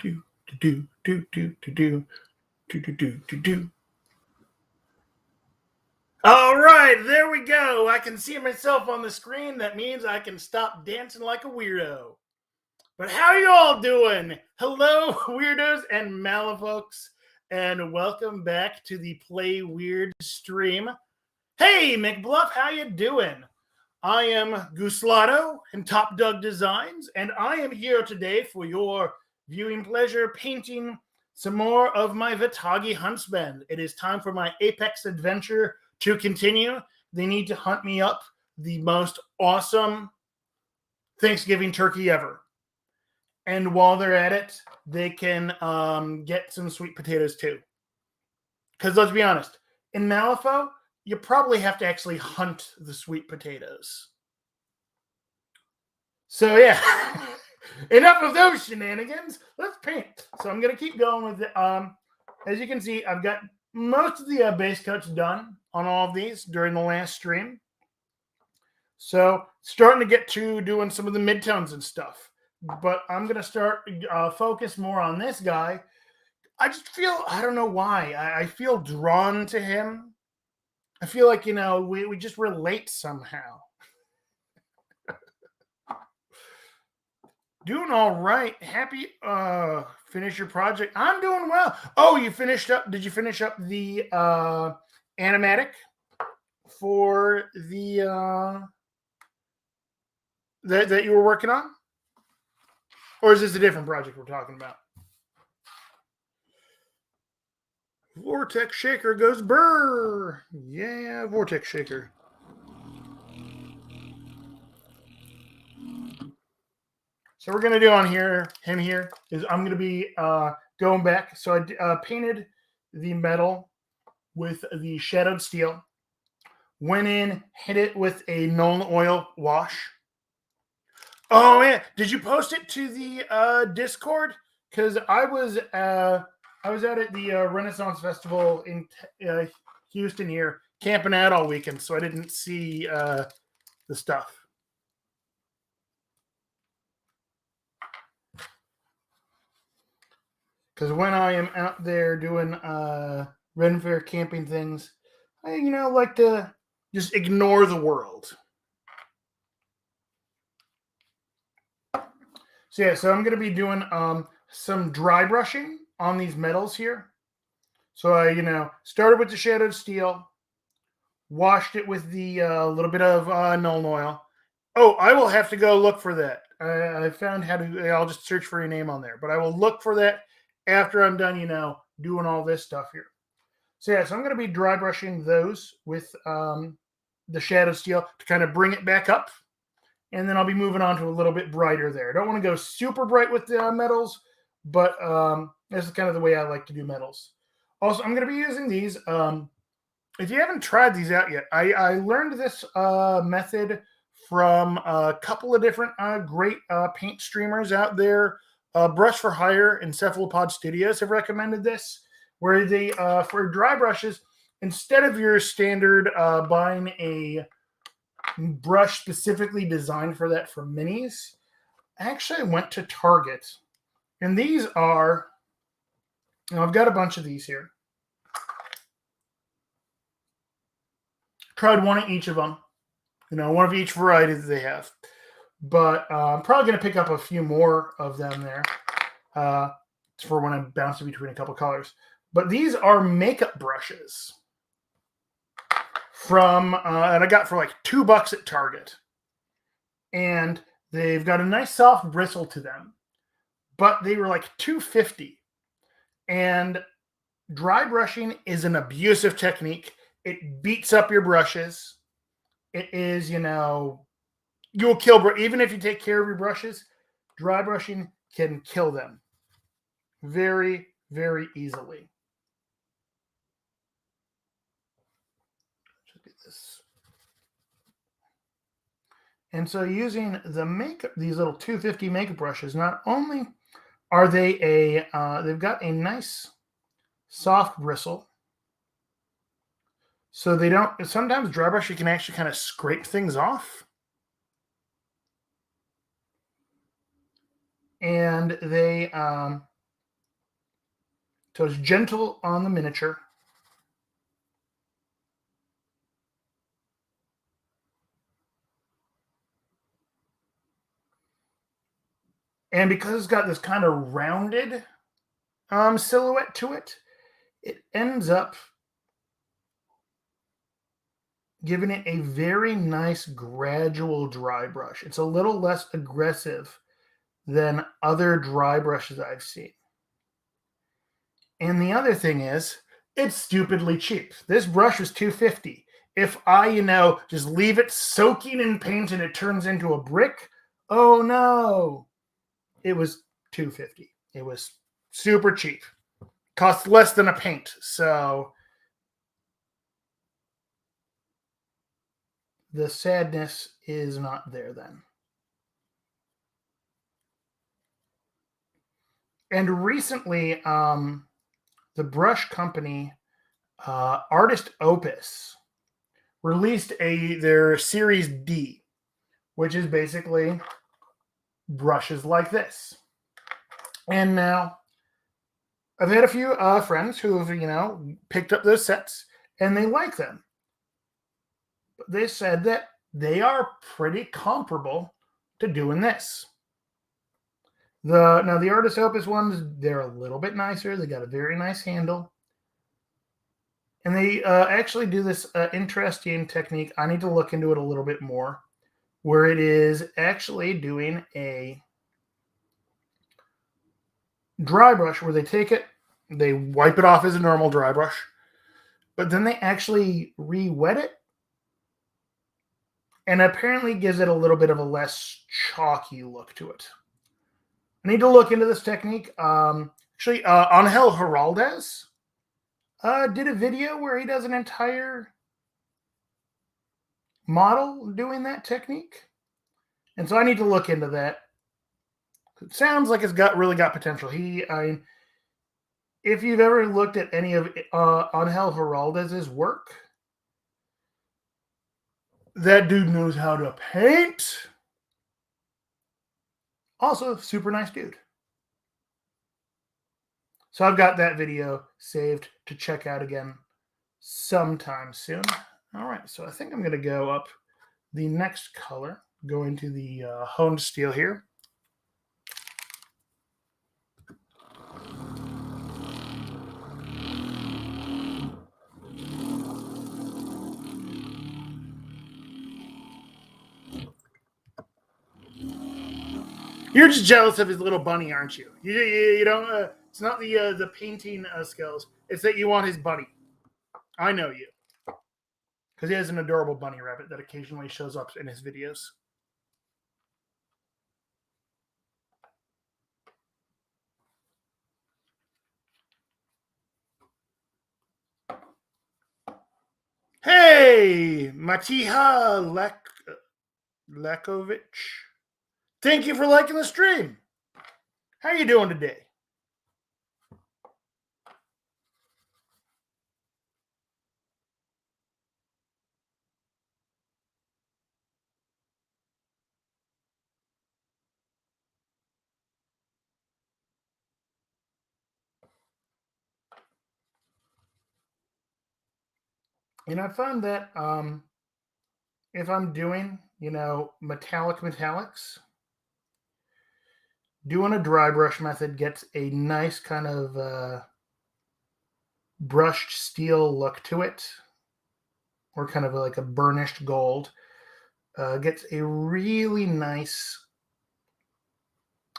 Do do do do do do do do do do do. All right, there we go. I can see myself on the screen. That means I can stop dancing like a weirdo. But how are you all doing? Hello, weirdos and malafolks, and welcome back to the Play Weird stream. Hey, McBluff, how you doing? I am Guslato and Top Dog Designs, and I am here today for your viewing pleasure, painting some more of my Vitagi Huntsmen. It is time for my Apex adventure to continue. They need to hunt me up the most awesome Thanksgiving turkey ever. And while they're at it, they can get some sweet potatoes too. Because let's be honest, in Malifaux, you probably have to actually hunt the sweet potatoes. So yeah, enough of those shenanigans. Let's paint. So I'm going to keep going with it. As you can see, I've got most of the base coats done on all of these during the last stream. So starting to get to doing some of the midtones and stuff. But I'm going to start focus more on this guy. I just feel, I don't know why, I feel drawn to him. I feel like, we just relate somehow. Doing all right. Happy finish your project. I'm doing well. Oh, you finished up. Did you finish up the animatic for the that you were working on? Or is this a different project we're talking about? Vortex Shaker goes brr. Yeah, Vortex Shaker. So we're going to do on here, him here, is I'm going to be going back. So I painted the metal with the shadowed steel. Went in, hit it with a Nuln Oil wash. Oh, man. Did you post it to the Discord? Because I was out at the Renaissance Festival in Houston here, camping out all weekend, so I didn't see the stuff. Because when I am out there doing Ren Fair camping things, I like to just ignore the world. So yeah, so I'm going to be doing some dry brushing on these metals here. So I, started with the shadowed steel, washed it with the little bit of Nuln Oil. Oh, I will have to go look for that. I found how to. I'll just search for your name on there, but I will look for that after I'm done, doing all this stuff here. So yeah, so I'm going to be dry brushing those with the shadow steel to kind of bring it back up. And then I'll be moving on to a little bit brighter there. I don't want to go super bright with the metals, but this is kind of the way I like to do metals. Also, I'm going to be using these. If you haven't tried these out yet, I learned this method from a couple of different great paint streamers out there. Brush for Hire and Cephalopod Studios have recommended this, where they, for dry brushes, instead of your standard buying a brush specifically designed for that for minis, I actually went to Target. And these are, I've got a bunch of these here. Tried one of each of them. One of each variety that they have. But I'm probably going to pick up a few more of them there for when I'm bouncing between a couple colors. But these are makeup brushes from, and I got for like $2 at Target. And they've got a nice soft bristle to them. But they were like $2.50. And dry brushing is an abusive technique. It beats up your brushes. It is, you'll kill, even if you take care of your brushes, dry brushing can kill them very, very easily. Look at this. And so using the makeup, these little $2.50 makeup brushes, not only are they they've got a nice soft bristle. So they don't, sometimes dry brush, you can actually kind of scrape things off. And they So it's gentle on the miniature. And because it's got this kind of rounded silhouette to it, it ends up giving it a very nice gradual dry brush. It's a little less aggressive than other dry brushes I've seen. And the other thing is, it's stupidly cheap. This brush was $250. If I, just leave it soaking in paint and it turns into a brick, oh no. It was $250. It was super cheap. Cost less than a paint. So the sadness is not there then. And recently, the brush company, Artist Opus, released their Series D, which is basically brushes like this. And now, I've had a few friends who have, picked up those sets, and they like them. But they said that they are pretty comparable to doing this. Now the Artist Opus ones, they're a little bit nicer. They got a very nice handle. And they actually do this interesting technique. I need to look into it a little bit more, where it is actually doing a dry brush where they take it, they wipe it off as a normal dry brush, but then they actually re-wet it, and apparently gives it a little bit of a less chalky look to it. I need to look into this technique. Actually, Angel Heraldez did a video where he does an entire model doing that technique. And so I need to look into that. It sounds like it's really got potential. If you've ever looked at any of Angel Heraldez's work, that dude knows how to paint. Also, super nice dude. So I've got that video saved to check out again sometime soon. All right, so I think I'm going to go up the next color, go into the honed steel here. You're just jealous of his little bunny, aren't you? You don't. It's not the painting skills. It's that you want his bunny. I know you, because he has an adorable bunny rabbit that occasionally shows up in his videos. Hey, Matiha Lekovic. Thank you for liking the stream. How are you doing today? And I found that if I'm doing, metallics, doing a dry brush method gets a nice kind of brushed steel look to it, or kind of like a burnished gold. Gets a really nice.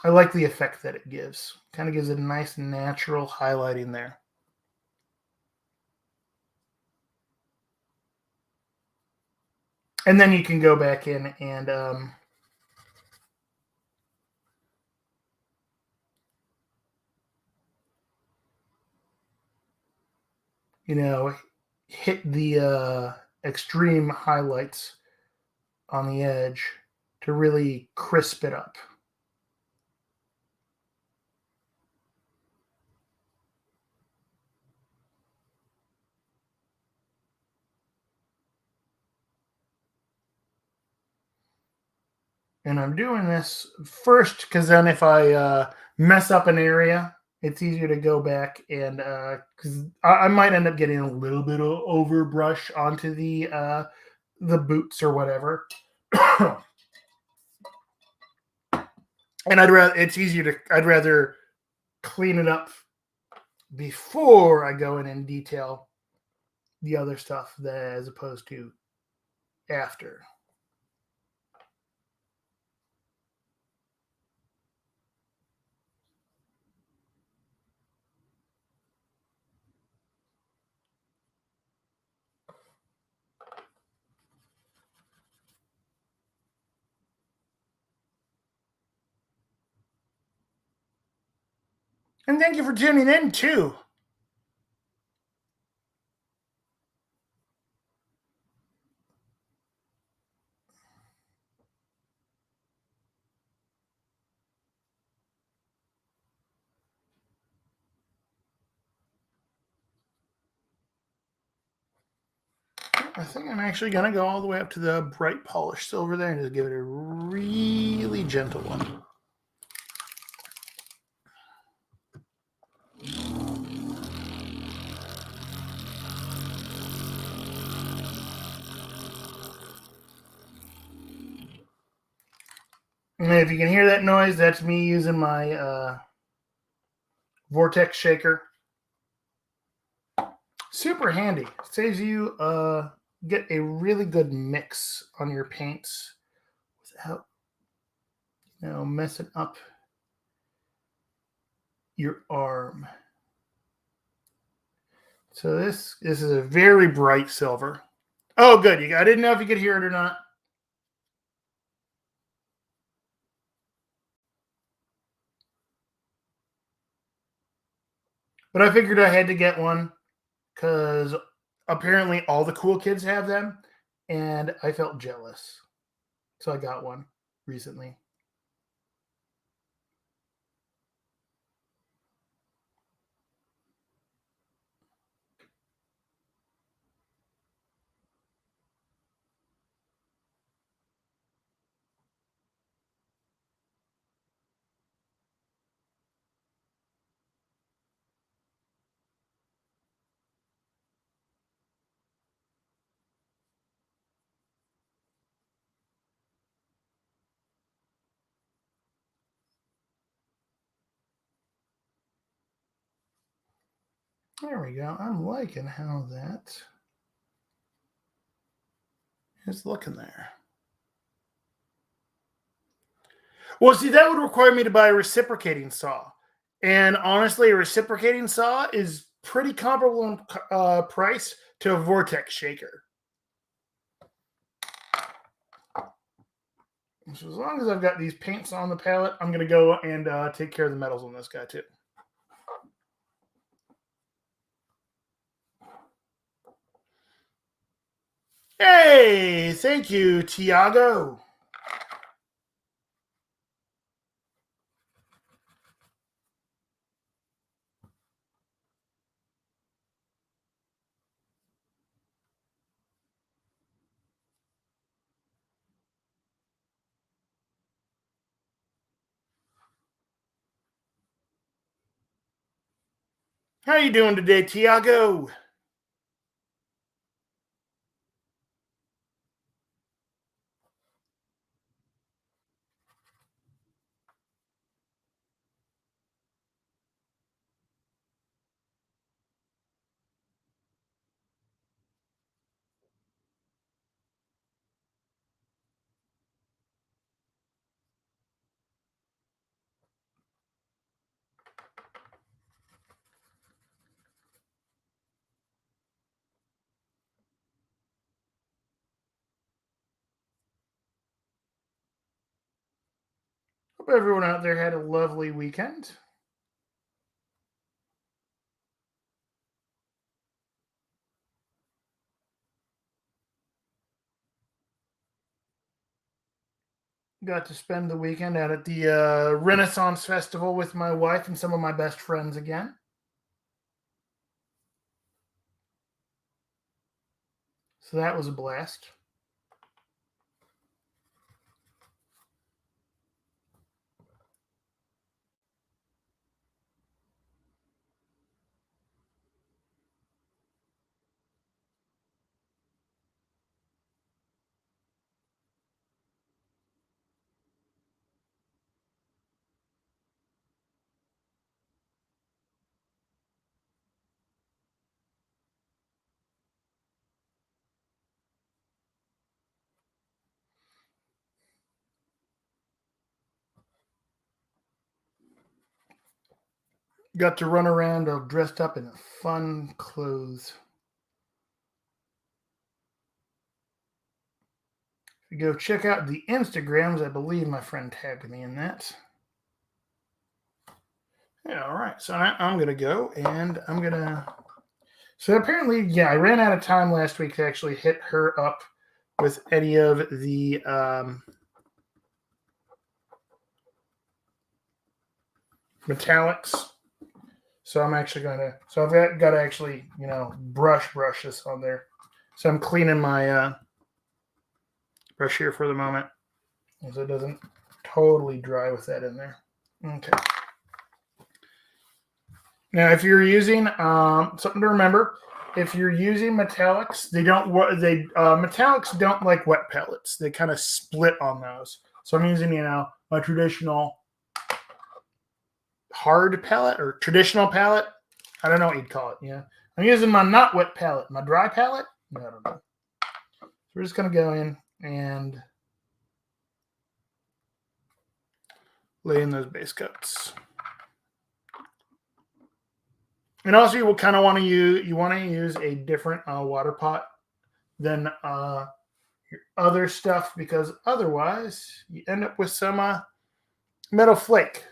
I like the effect that it gives. Kind of gives it a nice natural highlighting there. And then you can go back in and hit the extreme highlights on the edge to really crisp it up. And I'm doing this first because then if I mess up an area, it's easier to go back and because I might end up getting a little bit of overbrush onto the boots or whatever. And I'd rather clean it up before I go in and detail the other stuff as opposed to after. And thank you for tuning in too. I think I'm actually going to go all the way up to the bright polished silver there and just give it a really gentle one. And if you can hear that noise, that's me using my vortex shaker. Super handy. Saves you get a really good mix on your paints without messing up your arm. So this is a very bright silver. Oh, good. I didn't know if you could hear it or not. But I figured I had to get one because apparently all the cool kids have them, and I felt jealous. So I got one recently. There we go. I'm liking how that is looking there. Well, see, that would require me to buy a reciprocating saw. And honestly, a reciprocating saw is pretty comparable in price to a vortex shaker. So as long as I've got these paints on the palette, I'm going to go and take care of the metals on this guy too. Hey, thank you, Tiago. How you doing today, Tiago? Hope everyone out there had a lovely weekend. Got to spend the weekend out at the Renaissance Festival with my wife and some of my best friends again. So that was a blast. got to run around all dressed up in fun clothes. If you go check out the Instagrams, I believe my friend tagged me in that. Yeah, all right. So I'm going to go and I'm going to. So apparently, yeah, I ran out of time last week to actually hit her up with any of the metallics. So I'm actually going to. So I've got to actually, brush this on there. So I'm cleaning my brush here for the moment, so it doesn't totally dry with that in there. Okay. Now, if you're using something to remember, if you're using metallics, metallics don't like wet pellets. They kind of split on those. So I'm using my traditional hard pellet or traditional palette. I don't know what you'd call it. Yeah, I'm using my not wet palette, my dry palette. I don't know. So we're just gonna go in and lay in those base coats. And also, you will kind of want to use a different water pot than your other stuff, because otherwise you end up with some metal flake.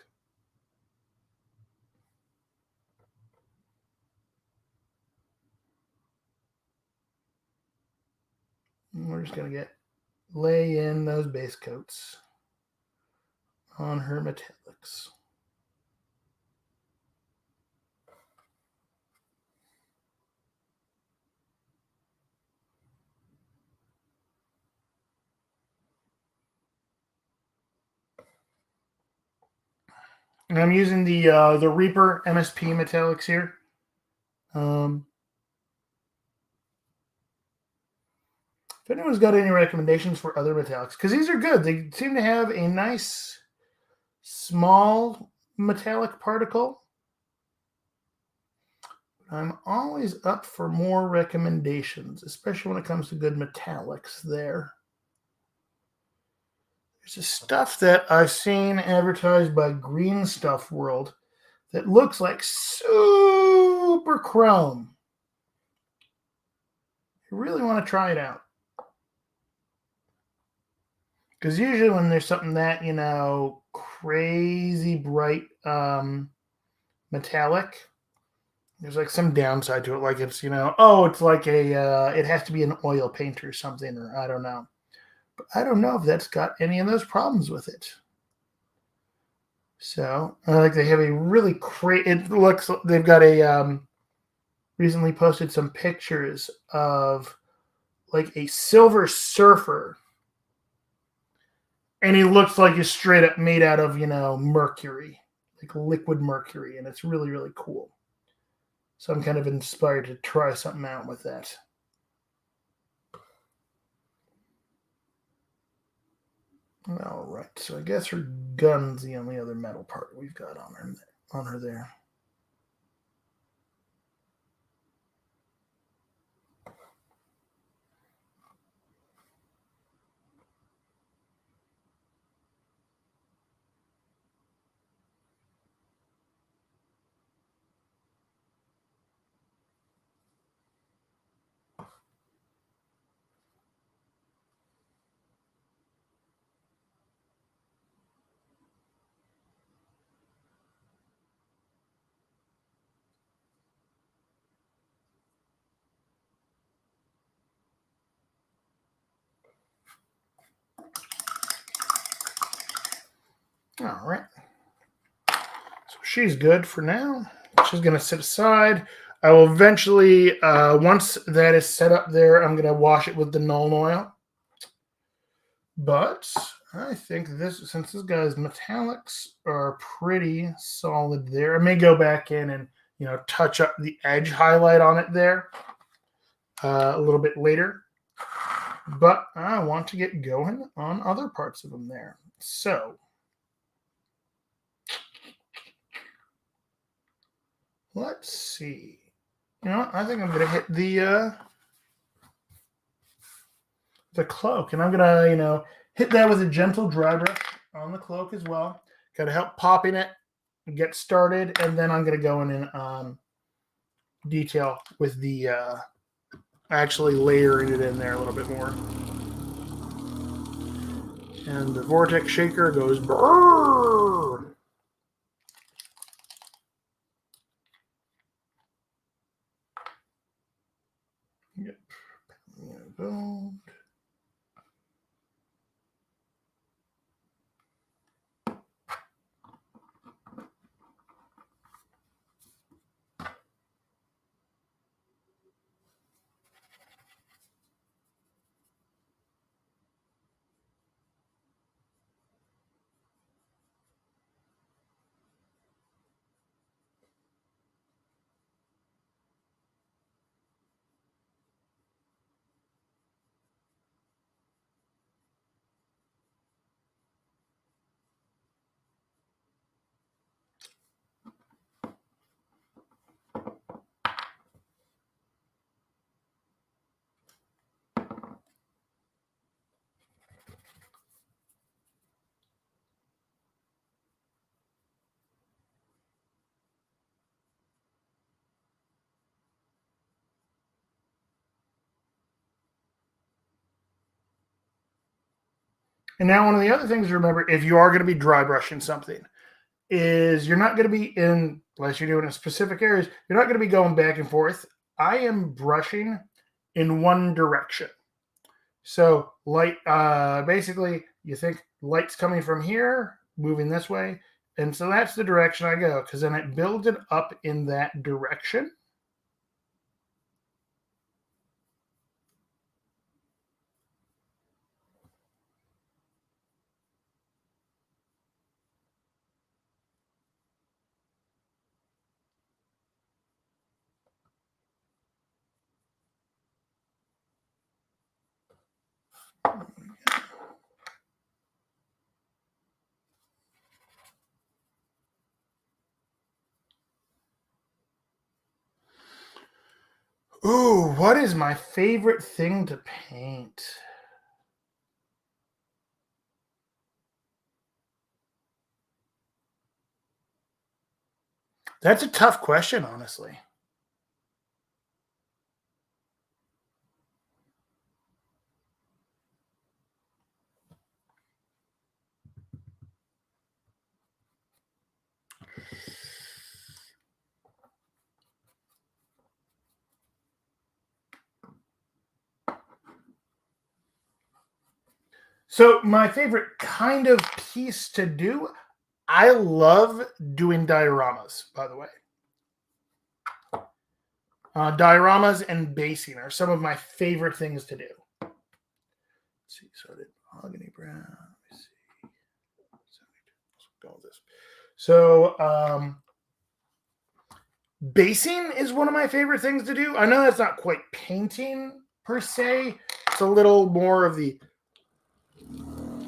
And we're just gonna lay in those base coats on her metallics. And I'm using the Reaper MSP metallics here. If anyone's got any recommendations for other metallics, because these are good. They seem to have a nice small metallic particle. I'm always up for more recommendations, especially when it comes to good metallics there. There's a stuff that I've seen advertised by Green Stuff World that looks like super chrome. You really want to try it out. Because usually when there's something that, crazy bright metallic, there's like some downside to it. Like it's, it's like it has to be an oil paint or something, or I don't know. But I don't know if that's got any of those problems with it. So, like they have a really it looks, they've got a, recently posted some pictures of like a Silver Surfer. And he looks like he's straight up made out of, mercury, like liquid mercury. And it's really, really cool. So I'm kind of inspired to try something out with that. All right. So I guess her gun's the only other metal part we've got on her there. All right. So she's good for now. She's going to sit aside. I will eventually, once that is set up there, I'm going to wash it with the Nuln Oil. But I think since this guy's metallics are pretty solid there, I may go back in and, touch up the edge highlight on it there a little bit later. But I want to get going on other parts of them there. So let's see. I think I'm going to hit the cloak, and I'm going to, hit that with a gentle dry brush on the cloak as well. Got to help popping it get started, and then I'm going to go in detail with the actually layering it in there a little bit more. And the vortex shaker goes brrr. Yep. There we go. And now one of the other things to remember, if you are going to be dry brushing something, is you're not going to be in, unless you're doing in specific areas, you're not going to be going back and forth. I am brushing in one direction. So light, basically, you think light's coming from here, moving this way. And so that's the direction I go, because then it builds it up in that direction. Ooh, what is my favorite thing to paint? That's a tough question, honestly. So my favorite kind of piece to do, I love doing dioramas, by the way. Dioramas and basing are some of my favorite things to do. Let's see, so I did mahogany brown. Let me see. Let's go with this. So basing is one of my favorite things to do. I know that's not quite painting per se. It's a little more of the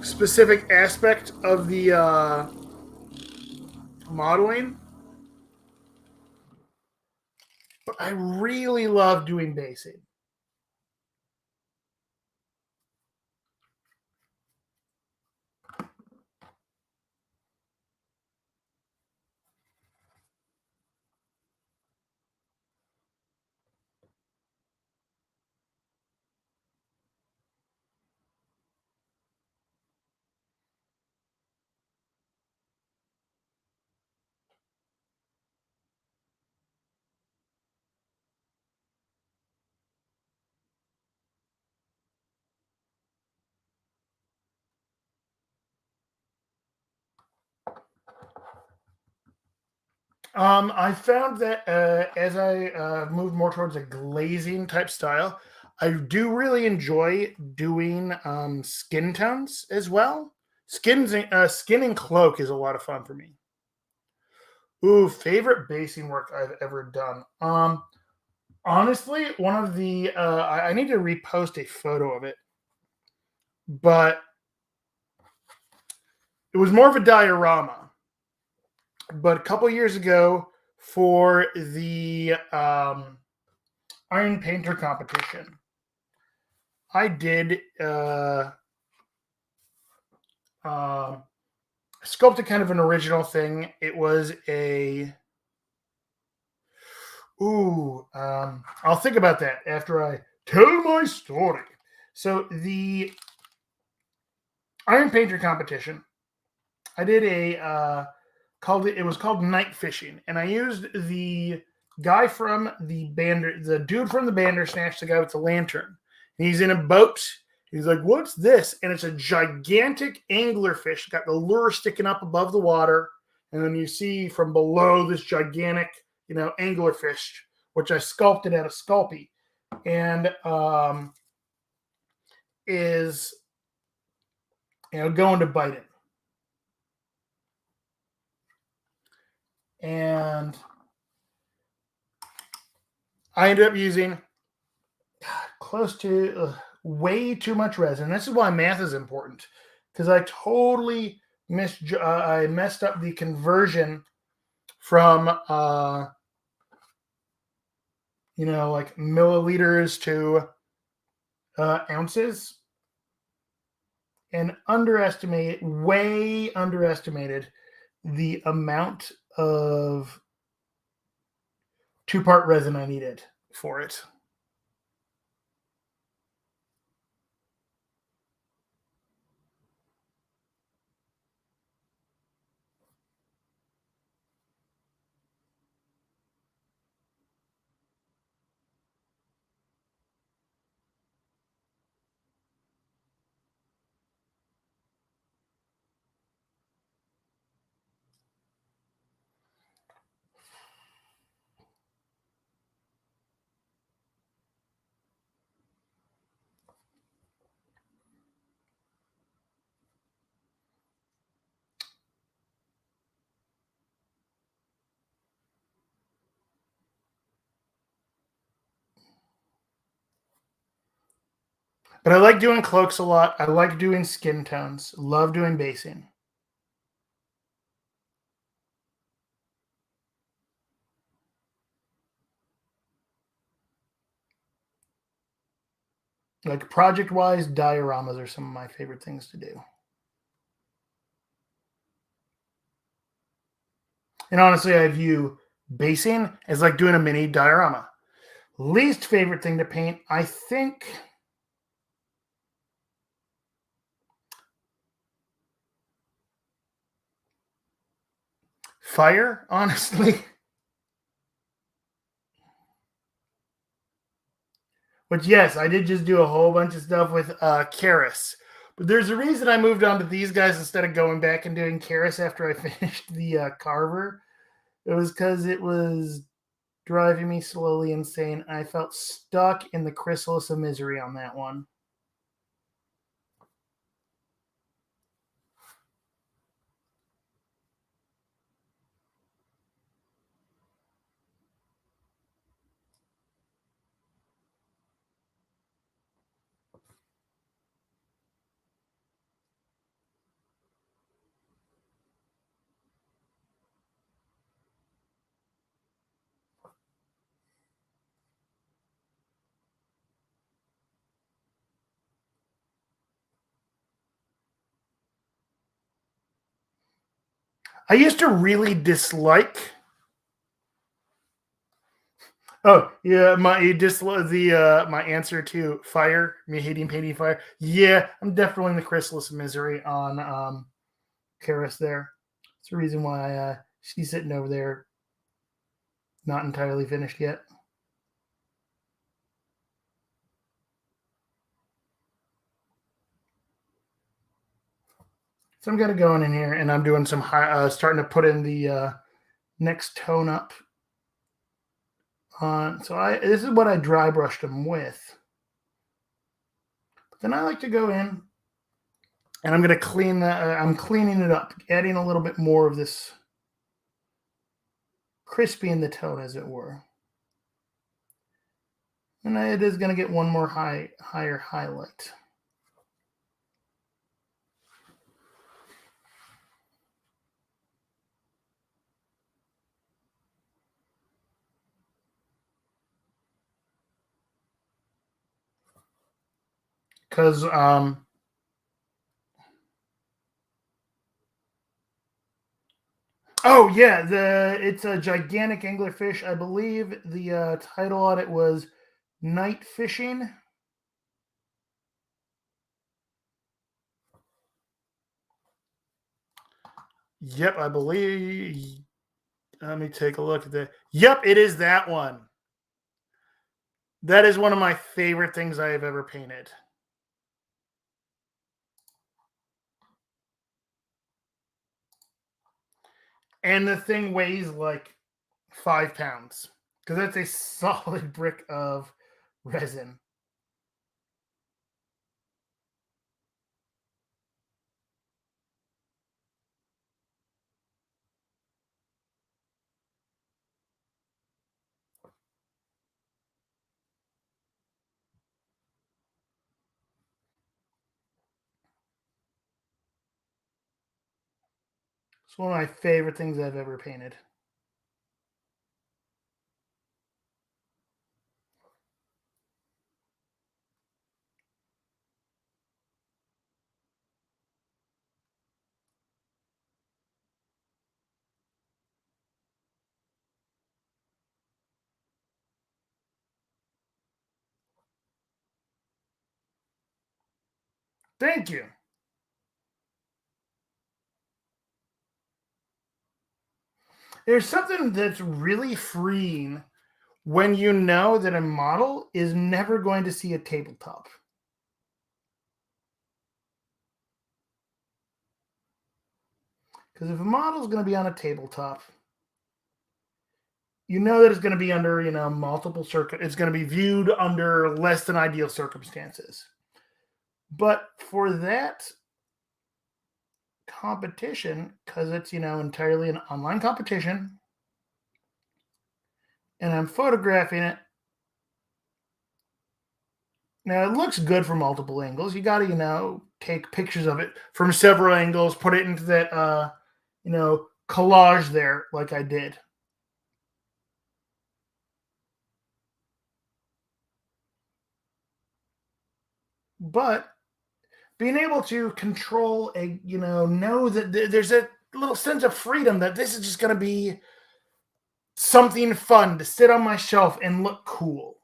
specific aspect of the modeling. But I really love doing basing. I found that as I moved more towards a glazing type style, I do really enjoy doing skin tones as well. Skin and cloak is a lot of fun for me. Ooh, favorite basing work I've ever done. Honestly, one of the I need to repost a photo of it, but it was more of a diorama. But a couple years ago, for the Iron Painter competition, I did sculpted kind of an original thing. It was a I'll think about that after I tell my story. So the Iron Painter competition, I did it was called night fishing, and I used the guy from the dude from the Bandersnatch, the guy with the lantern. And he's in a boat. He's like, "What's this?" And it's a gigantic anglerfish, got the lure sticking up above the water, and then you see from below this gigantic, anglerfish, which I sculpted out of Sculpey, and is going to bite it. And I ended up using close to way too much resin. This is why math is important, because I totally I messed up the conversion from like milliliters to ounces, and way underestimated the amount of 2-part resin I needed for it. But I like doing cloaks a lot. I like doing skin tones. Love doing basing. Like project-wise, dioramas are some of my favorite things to do. And honestly, I view basing as like doing a mini diorama. Least favorite thing to paint, I think. Fire, honestly. But yes, I did just do a whole bunch of stuff with Karis. But there's a reason I moved on to these guys instead of going back and doing Karis after I finished the Carver. It was because it was driving me slowly insane. I felt stuck in the chrysalis of misery on that one. I used to really dislike. Oh yeah, my answer to fire, me hating painting fire. Yeah, I'm definitely in the chrysalis of misery on Karis there. It's the reason why she's sitting over there, not entirely finished yet. So I'm gonna go in here and I'm doing some starting to put in the next tone up on. So this is what I dry brushed them with. But then I like to go in and I'm gonna clean that. I'm cleaning it up, adding a little bit more of this crispy in the tone, as it were. And it is going to get one more higher highlight. Because Oh yeah, the it's a gigantic anglerfish. I believe the title on it was Night Fishing. Yep, I believe. Let me take a look at that. Yep, it is that one. That is one of my favorite things I have ever painted. And the thing weighs like 5 pounds because that's a solid brick of resin. It's one of my favorite things I've ever painted. Thank you. There's something that's really freeing when you know that a model is never going to see a tabletop. Because if a model is going to be on a tabletop, you know that it's going to be under, multiple circuit. It's going to be viewed under less than ideal circumstances. But for that competition, because it's, entirely an online competition, and I'm photographing it. Now it looks good from multiple angles. You got to, take pictures of it from several angles, put it into that, collage there, like I did. But being able to control know that there's a little sense of freedom that this is just going to be something fun to sit on my shelf and look cool.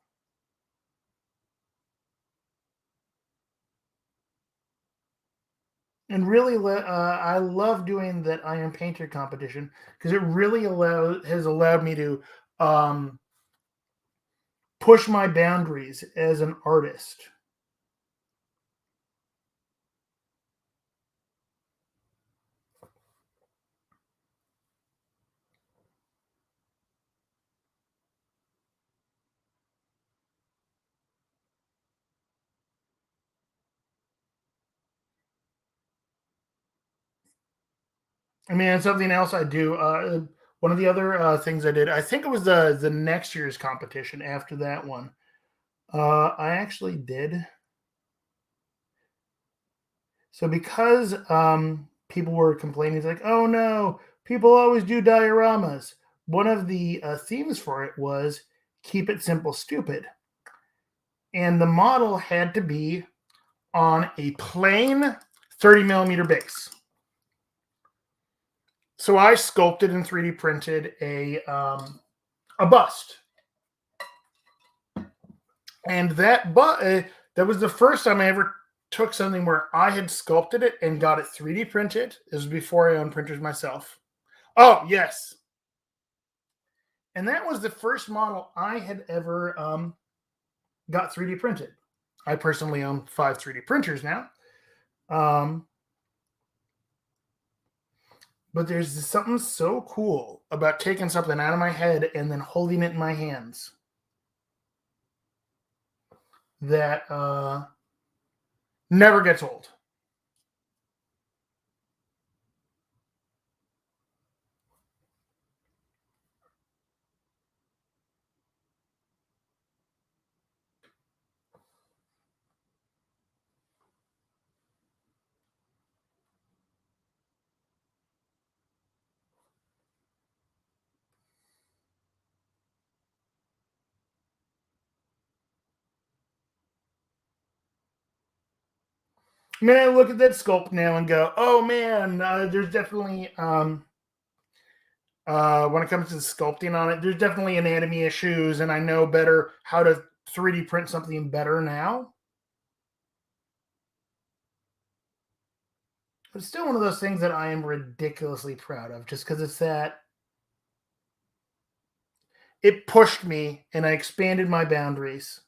And really, I love doing that I am painter competition because it really has allowed me to um, push my boundaries as an artist. I mean, it's something else I do. One of the other things I did, I think it was the next year's competition after that one. I actually did. So because people were complaining, it's like, oh no, people always do dioramas. One of the themes for it was keep it simple, stupid. And the model had to be on a plain 30 millimeter base. So I sculpted and 3D printed a bust, and that was the first time I ever took something where I had sculpted it and got it 3D printed. This was before I owned printers myself. Oh yes, and that was the first model I had ever got 3D printed. I personally own 5 3D printers now. Um, but there's something so cool about taking something out of my head and then holding it in my hands that never gets old. I mean, I look at that sculpt now and go, "Oh man, there's definitely When it comes to sculpting on it, there's definitely anatomy issues, and I know better how to 3D print something better now. But it's still one of those things that I am ridiculously proud of, just because it's that it pushed me and I expanded my boundaries.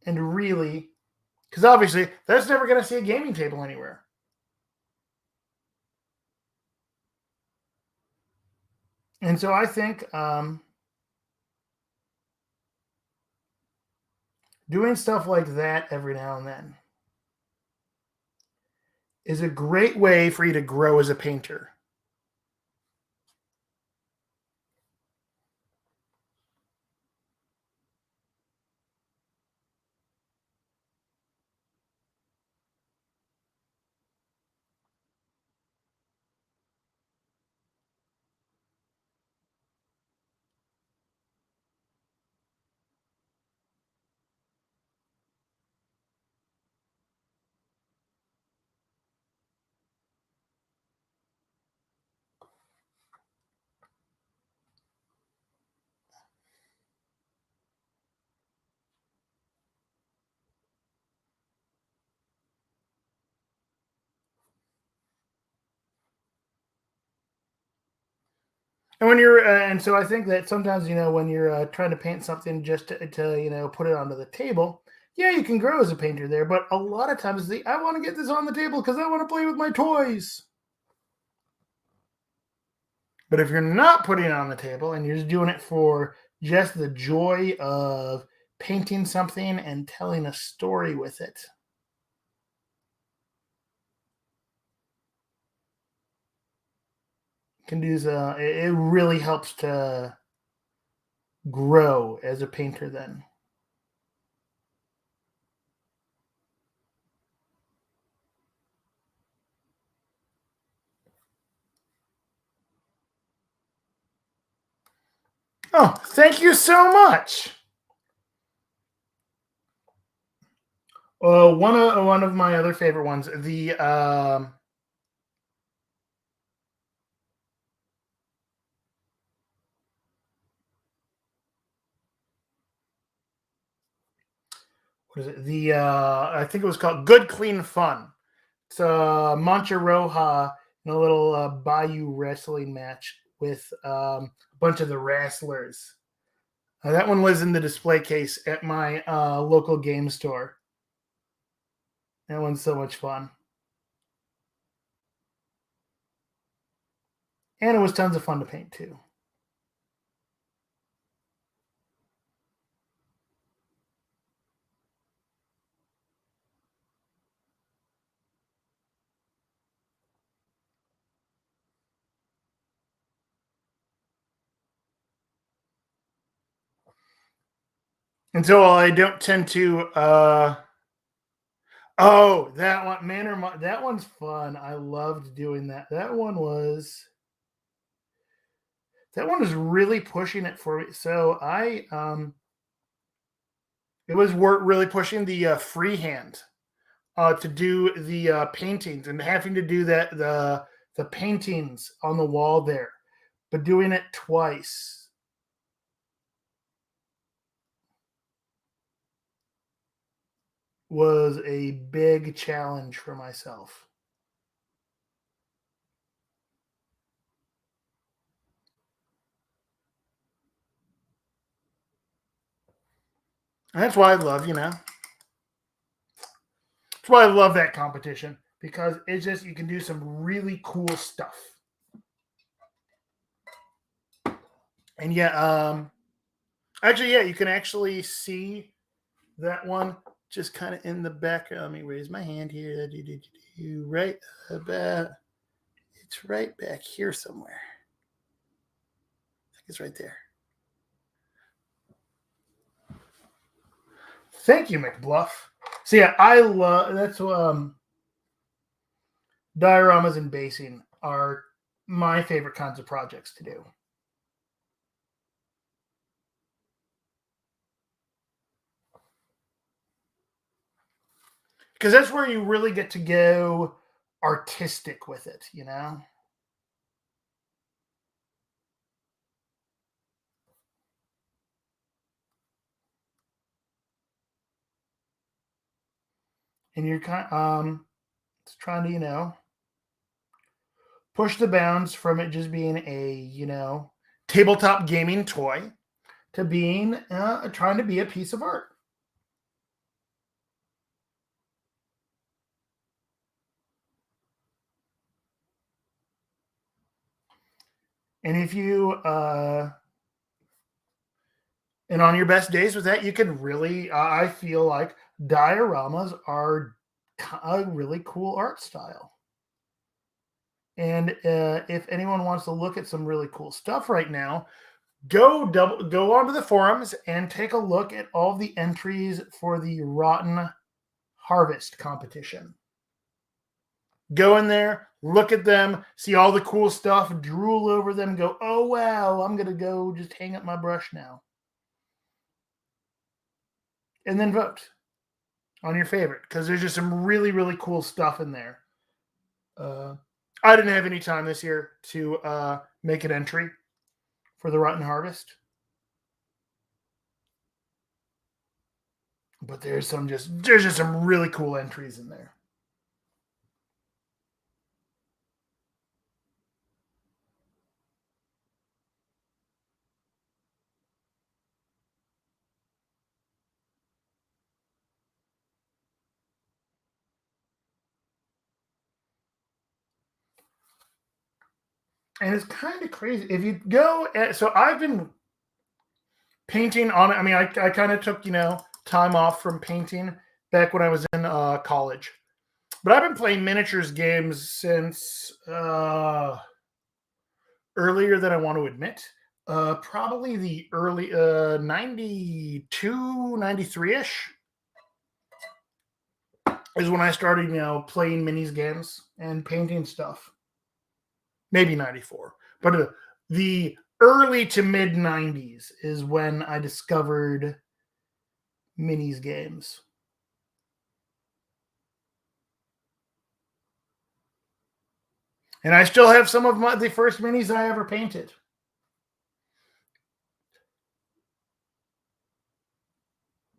And really, because obviously that's never going to see a gaming table anywhere. And so I think doing stuff like that every now and then is a great way for you to grow as a painter. And when you're, and so I think that sometimes, when you're trying to paint something just to, put it onto the table, yeah, you can grow as a painter there. But a lot of times, I want to get this on the table because I want to play with my toys. But if you're not putting it on the table and you're just doing it for just the joy of painting something and telling a story with it, can do it really helps to grow as a painter then. Oh, thank you so much. One of my other favorite ones, the what is it? The I think it was called Good Clean Fun. It's Mancha Roja in a little Bayou wrestling match with a bunch of the wrestlers. That one lives in the display case at my local game store. That one's so much fun. And it was tons of fun to paint too. And so I don't tend to oh, that one, that one's fun. I loved doing that. That one was really pushing it for me. So it was really pushing the freehand to do the paintings and having to do the paintings on the wall there, but doing it twice was a big challenge for myself. And that's why I love, that's why I love that competition because it's just you can do some really cool stuff. And yeah, actually, yeah, you can actually see that one just kind of in the background. Let me raise my hand here. Right about, it's right back here somewhere. I think it's right there. Thank you, McBluff. So yeah, I love that's dioramas and basing are my favorite kinds of projects to do. Because that's where you really get to go artistic with it. and you're it's trying to push the bounds from it just being a tabletop gaming toy to being trying to be a piece of art. And if you and on your best days with that, you can really I feel like dioramas are a really cool art style. And if anyone wants to look at some really cool stuff right now, go onto the forums and take a look at all the entries for the Rotten Harvest competition. Go in there, look at them, see all the cool stuff, drool over them, go, oh wow, I'm gonna go just hang up my brush now. And then vote on your favorite, because there's just some really, really cool stuff in there. I didn't have any time this year to make an entry for the Rotten Harvest. But there's just some really cool entries in there. And it's kind of crazy. If you go so I've been painting on it. I mean, I kind of took, time off from painting back when I was in college. But I've been playing miniatures games since earlier than I want to admit. Probably the early 92, 93-ish is when I started, playing minis games and painting stuff. Maybe 94. But the early to mid 90s is when I discovered minis games. And I still have some of the first minis I ever painted.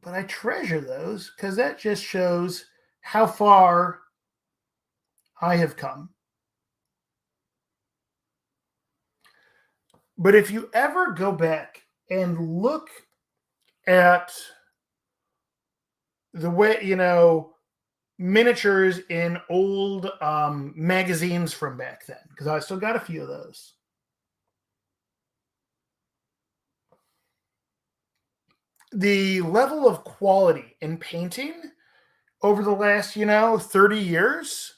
But I treasure those because that just shows how far I have come. But if you ever go back and look at the way, miniatures in old magazines from back then, because I still got a few of those. The level of quality in painting over the last, 30 years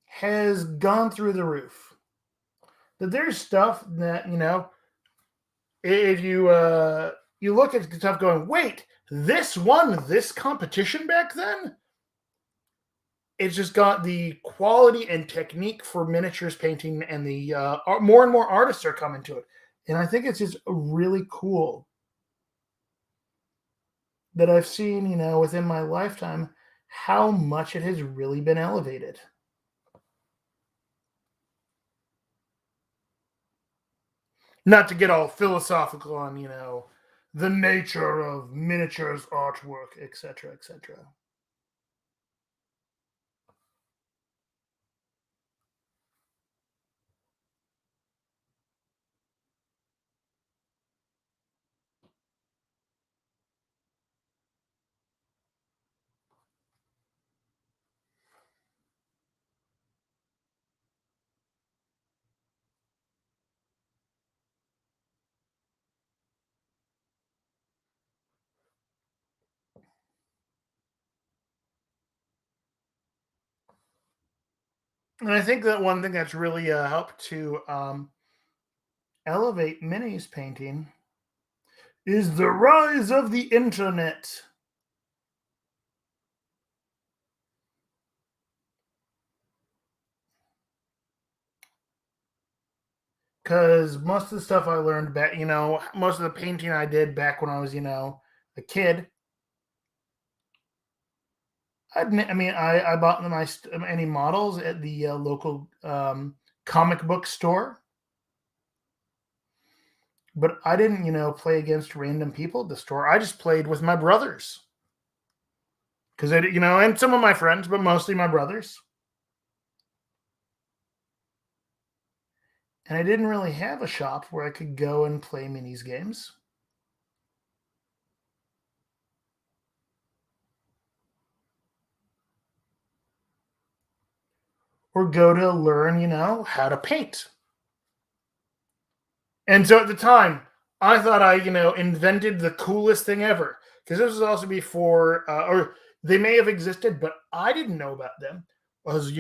has gone through the roof. That there's stuff that, if you look at the stuff going, wait, this won this competition back then? It's just got the quality and technique for miniatures painting, and the more and more artists are coming to it. And I think it's just really cool that I've seen, within my lifetime, how much it has really been elevated. Not to get all philosophical on, the nature of miniatures artwork, etc., etc. And I think that one thing that's really helped to elevate minis painting is the rise of the internet. Because most of the stuff I learned back, most of the painting I did back when I was, a kid, I bought any models at the local comic book store. But I didn't, play against random people at the store. I just played with my brothers. Because, and some of my friends, but mostly my brothers. And I didn't really have a shop where I could go and play minis games. Or go to learn, how to paint. And so at the time, I thought I, invented the coolest thing ever. Because this was also before, or they may have existed, but I didn't know about them. Was,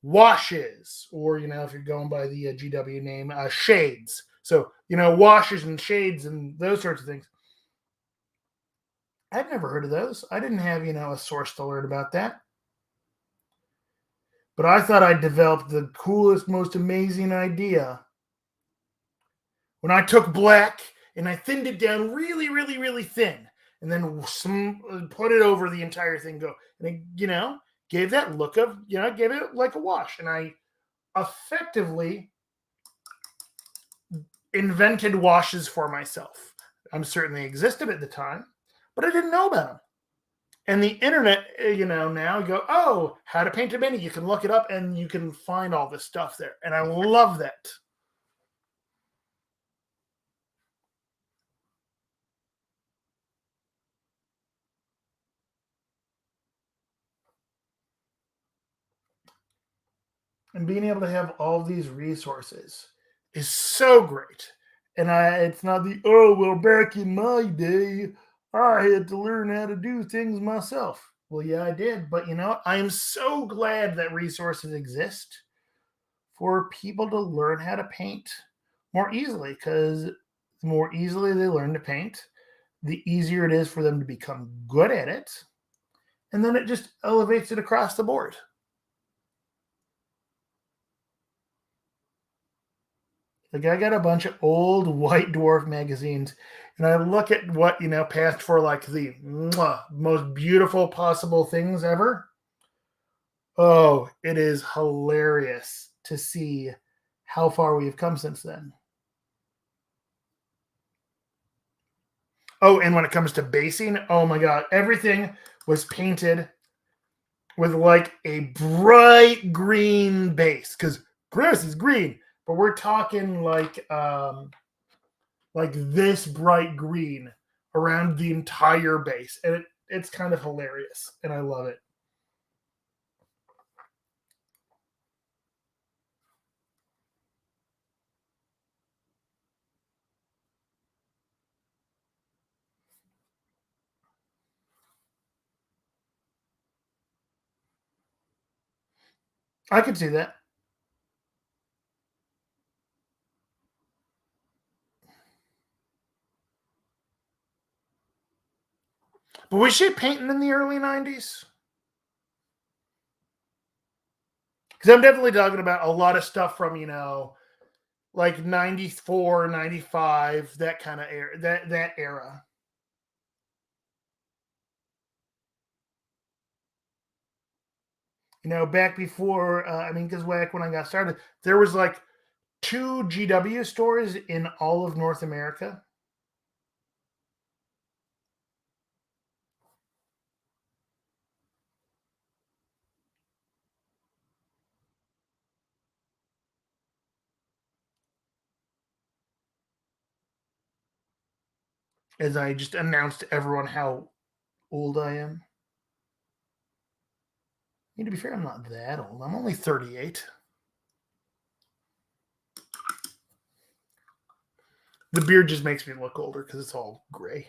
washes, or, if you're going by the GW name, shades. So, washes and shades and those sorts of things. I'd never heard of those. I didn't have, a source to learn about that. But I thought I developed the coolest, most amazing idea when I took black and I thinned it down really, really, really thin, and then put it over the entire thing. And I, gave that look of, gave it like a wash, and I effectively invented washes for myself. I'm certain they existed at the time, but I didn't know about them. And the internet, now you go, oh, how to paint a mini. You can look it up and you can find all this stuff there. And I love that. And being able to have all these resources is so great. And it's not well, back in my day, I had to learn how to do things myself. Well, yeah, I did. But I am so glad that resources exist for people to learn how to paint more easily, because the more easily they learn to paint, the easier it is for them to become good at it. And then it just elevates it across the board. Like, I got a bunch of old White Dwarf magazines, and I look at what passed for like the most beautiful possible things ever. Oh, it is hilarious to see how far we've come since then. Oh, and when it comes to basing, oh my god, everything was painted with like a bright green base, because grass is green, but we're talking like this bright green around the entire base, and it's kind of hilarious, and I love it. I could see that. But was she painting in the early 90s? Because I'm definitely talking about a lot of stuff from, like 94, 95, that kind of era, that era. Back before, because back when I got started, there was like two GW stores in all of North America. As I just announced to everyone how old I am. To be fair, I'm not that old. I'm only 38. The beard just makes me look older because it's all gray.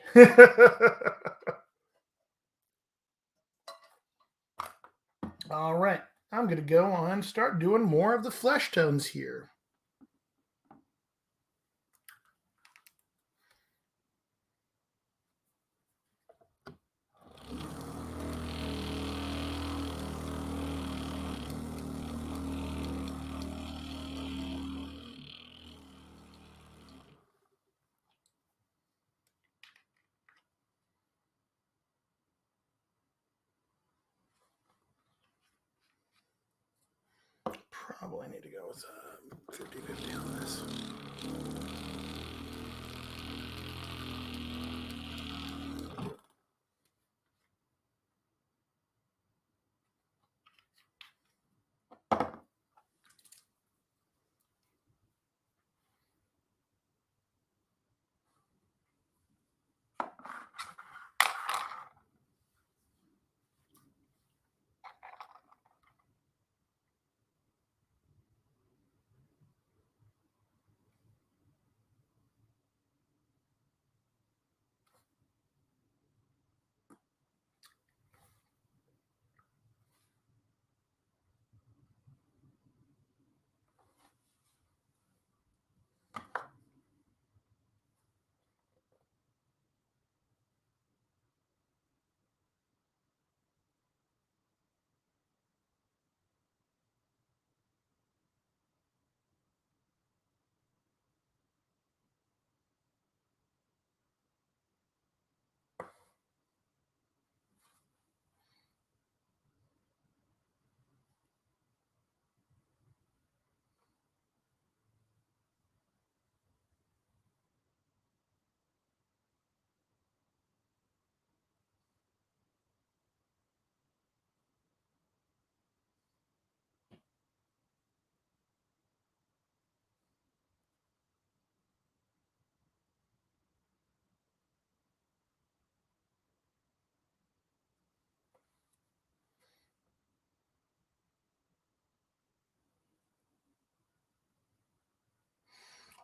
All right. I'm going to go on and start doing more of the flesh tones here. Probably need to go with 50-50 on this.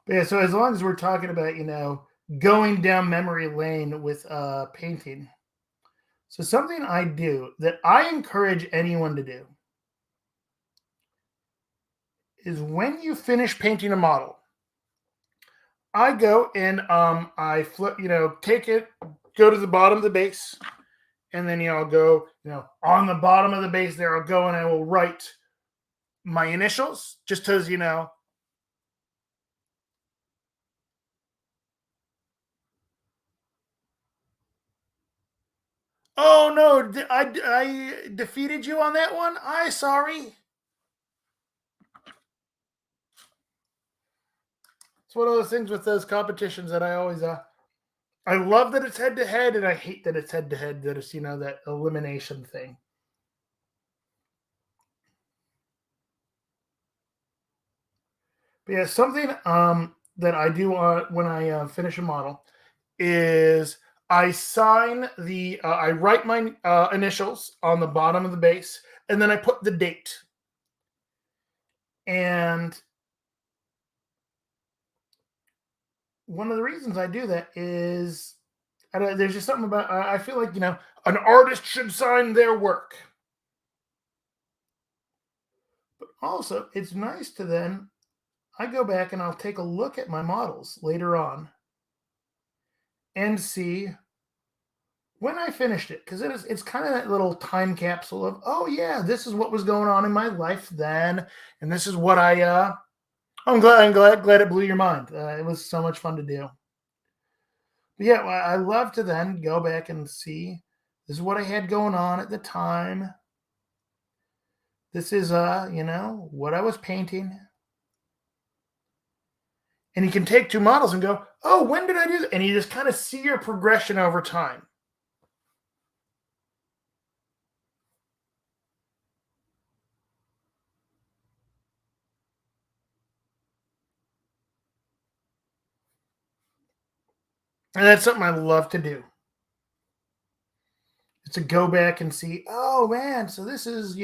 But yeah, so as long as we're talking about, going down memory lane with painting. So something I do that I encourage anyone to do is when you finish painting a model, I go and I flip, take it, go to the bottom of the base, and then I'll go, on the bottom of the base there, I'll go and I will write my . Just as Oh no, I defeated you on that one. I sorry. It's one of those things with those competitions that I always I love that it's head to head, and I hate that it's head to head. That it's that elimination thing. But yeah, something that I do when I finish a model is I write my initials on the bottom of the base, and then I put the date. And one of the reasons I do that is there's just something about I feel like an artist should sign their work, but also it's nice to then I go back and I'll take a look at my models later on and see when I finished it, because it's kind of that little time capsule of, oh yeah, this is what was going on in my life then, and this is what I'm glad it blew your mind. It was so much fun to do. But yeah, I love to then go back and see this is what I had going on at the time. This is what I was painting. And you can take two models and go, oh, when did I do that? And you just kind of see your progression over time. And that's something I love to do. It's to go back and see, oh man, so this is,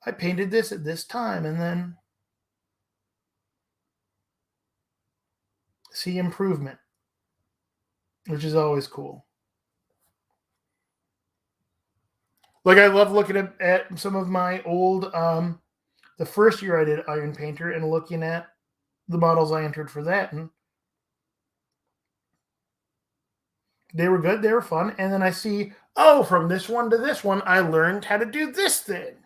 I painted this at this time, and then see improvement, which is always cool. Like I love looking at some of my old the first year I did Iron Painter and looking at the models I entered for that, and they were good, they were fun, and then I see, oh, from this one to this one, I learned how to do this thing.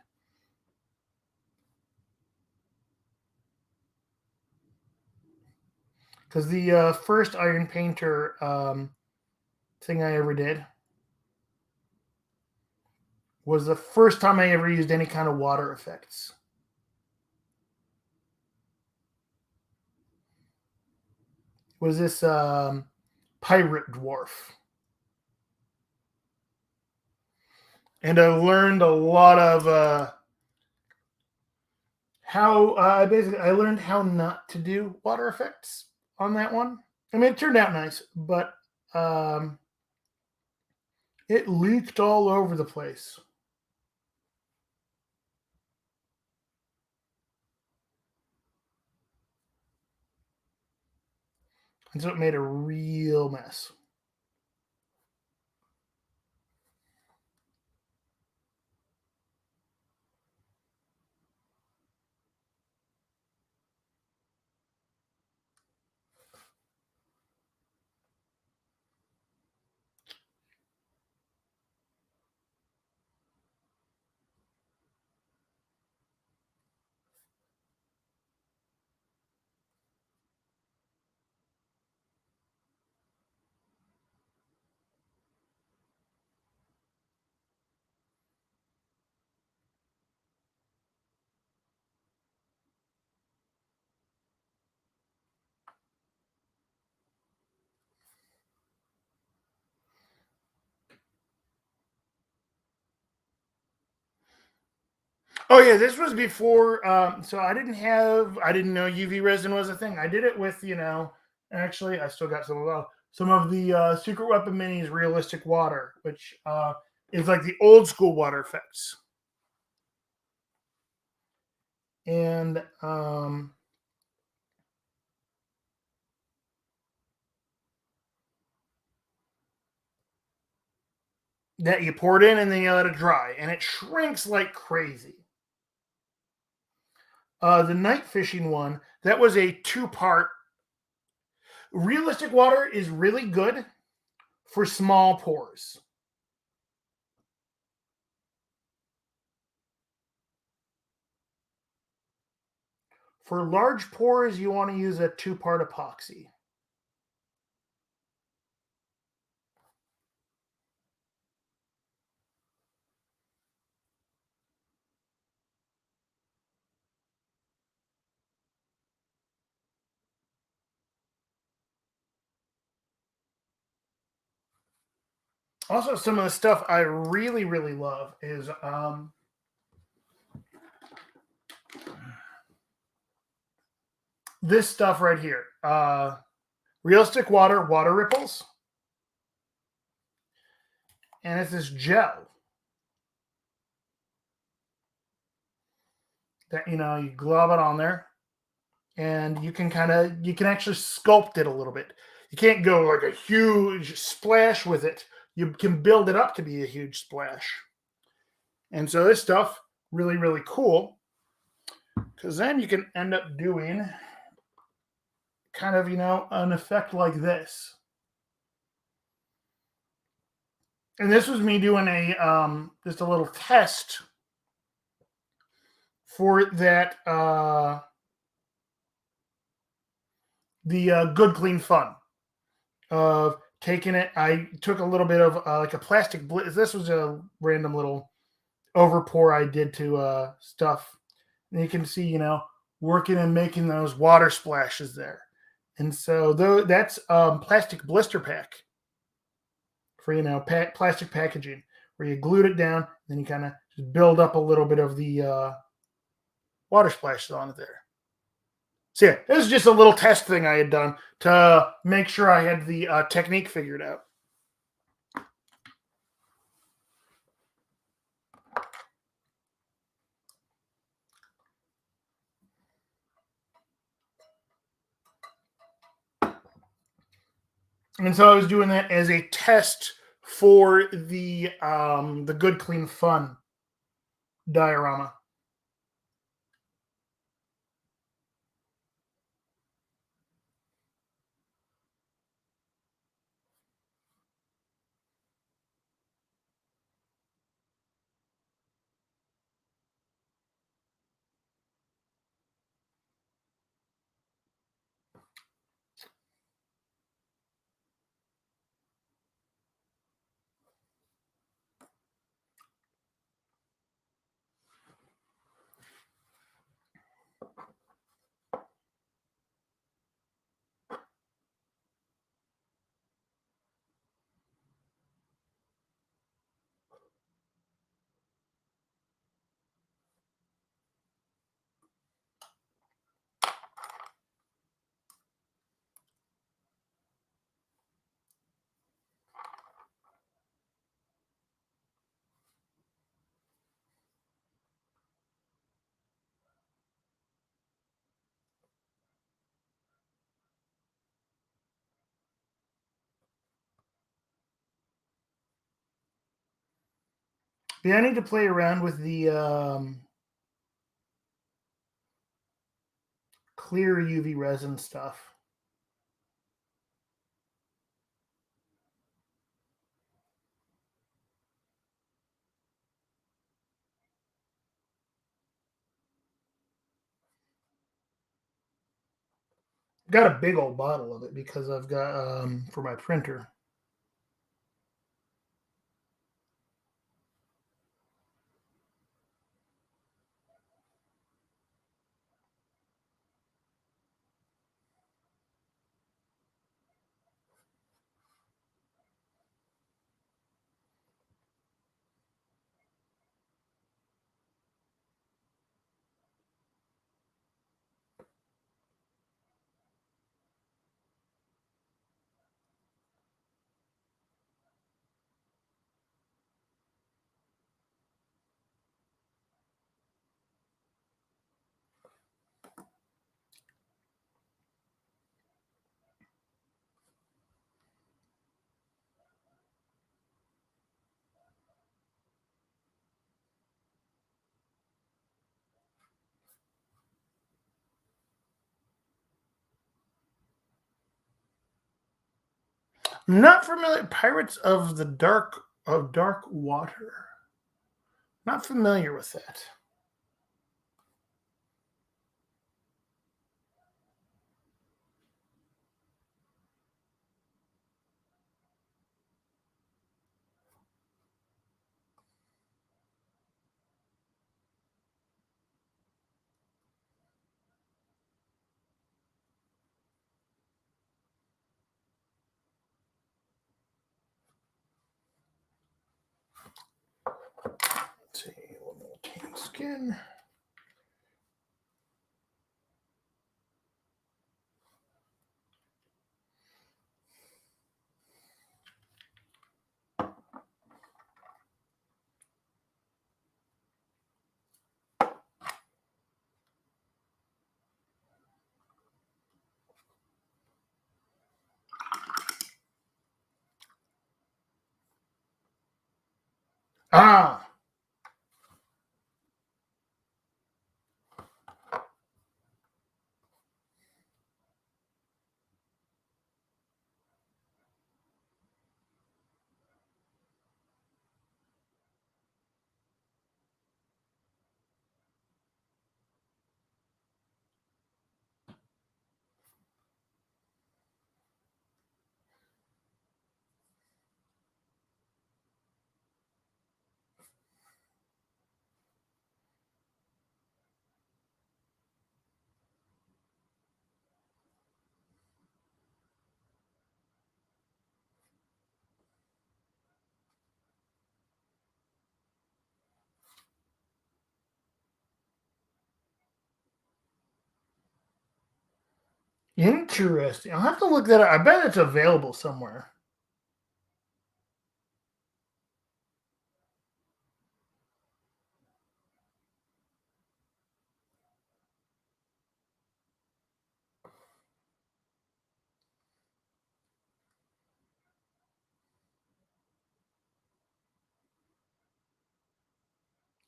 Because the first Iron Painter thing I ever did was the first time I ever used any kind of water effects. Was this pirate dwarf? And I learned a lot of how basically I learned how not to do water effects on that one. I mean, it turned out nice, but um, it leaked all over the place, and so it made a real mess. Oh yeah, this was before. So I didn't know UV resin was a thing. I did it with Actually, I still got some of the Secret Weapon Minis realistic water, which is like the old school water effects. And that you pour it in and then you let it dry, and it shrinks like crazy. The night fishing one, that was a two-part. Realistic water is really good for small pours. For large pours, you want to use a two-part epoxy. Also, some of the stuff I really, really love is this stuff right here. Realistic water ripples. And it's this gel that, you glob it on there, and you can actually sculpt it a little bit. You can't go like a huge splash with it. You can build it up to be a huge splash. And so this stuff, really, really cool, because then you can end up doing kind of, an effect like this. And this was me doing just a little test for that, the Good Clean Fun of taking it. I took a little bit of like a plastic. This was a random little overpour I did to stuff. And you can see, working and making those water splashes there. And so that's plastic blister pack for, plastic packaging, where you glued it down, then you kind of just build up a little bit of the water splashes on it there. So yeah, this is just a little test thing I had done to make sure I had the technique figured out. And so I was doing that as a test for the Good Clean Fun diorama. Yeah, I need to play around with the clear UV resin stuff. Got a big old bottle of it because I've got for my printer. I'm not familiar. Pirates of the Dark Water. Not familiar with that. Let's see. Cane skin. Ah, 'Interesting. I'll have to look that up. I bet it's available somewhere.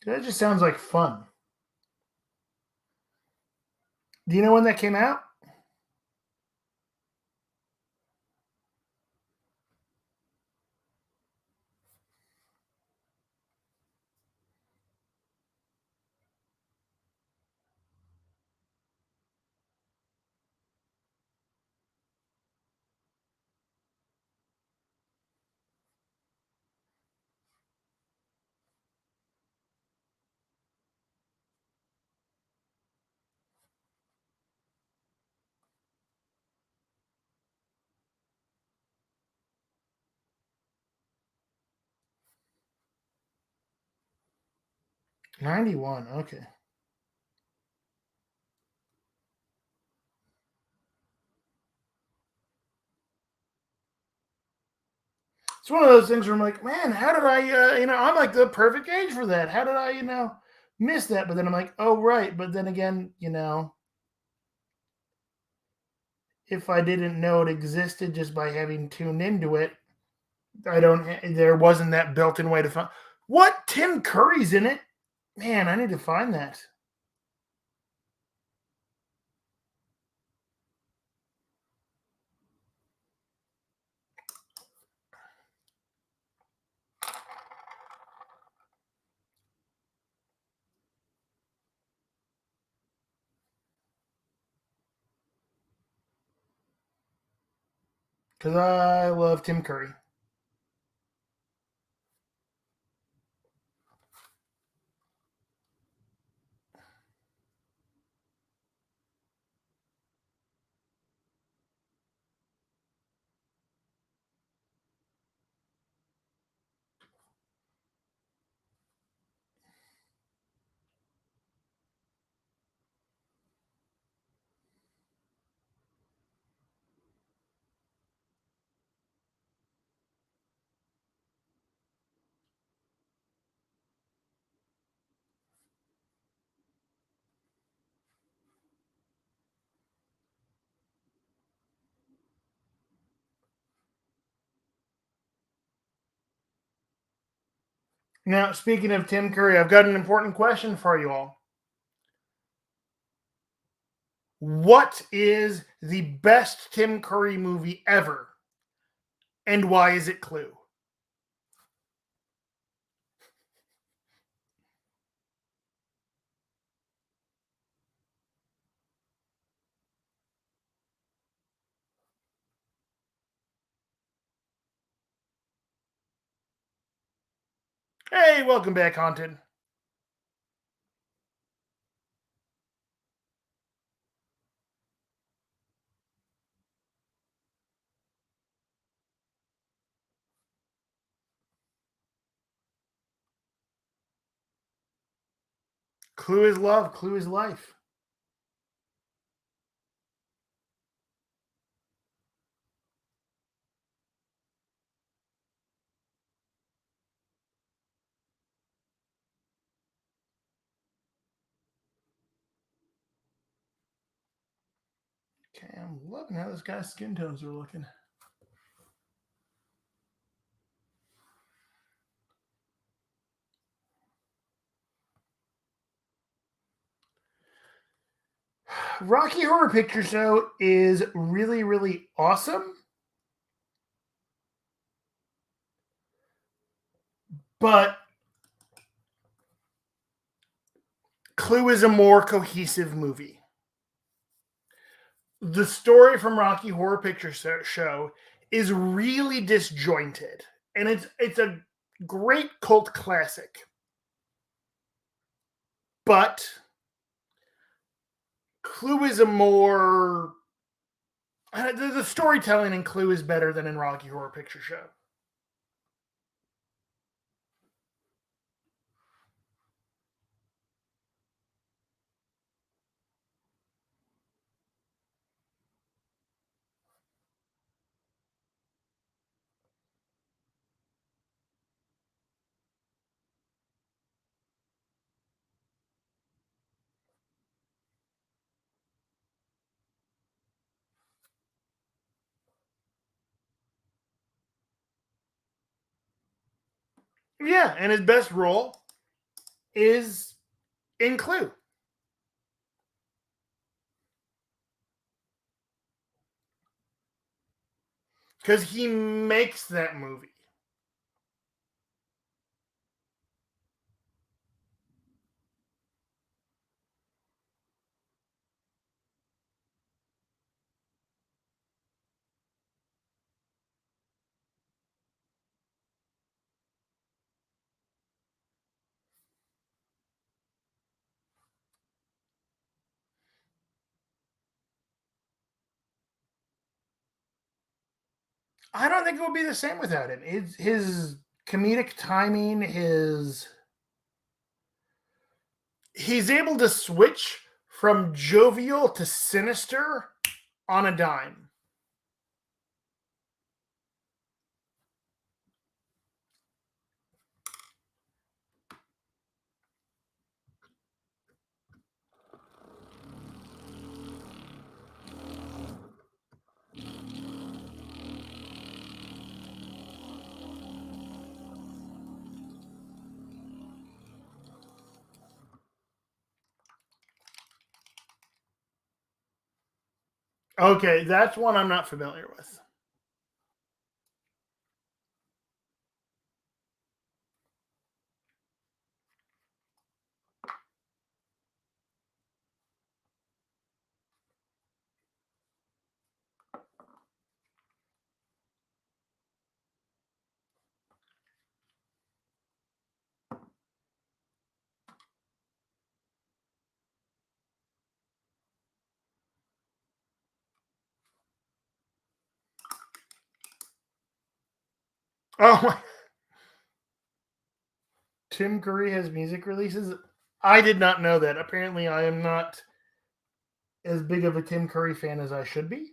That just sounds like fun. Do you know when that came out? 91. Okay. It's one of those things where I'm like, man, how did I'm like the perfect age for that. How did I, miss that? But then I'm like, oh, right. But then again, if I didn't know it existed just by having tuned into it, there wasn't that built in way to find. What? Tim Curry's in it? Man, I need to find that. Because I love Tim Curry. 'Now, speaking of Tim Curry, I've got an important question for you all. What is the best Tim Curry movie ever? And why is it Clue? Hey, welcome back, Haunted. Clue is love, Clue is life. Okay, I'm loving how this guy's skin tones are looking. Rocky Horror Picture Show is really, really awesome, but Clue is a more cohesive movie. The story from Rocky Horror Picture Show is really disjointed, and it's a great cult classic. But Clue is a more the storytelling in Clue is better than in Rocky Horror Picture Show. Yeah, and his best role is in Clue because he makes that movie. I don't think it would be the same without him. His comedic timing, his he's able to switch from jovial to sinister on a dime. Okay, that's one I'm not familiar with. Oh my Tim Curry has music releases? I did not know that. Apparently I am not as big of a Tim Curry fan as I should be.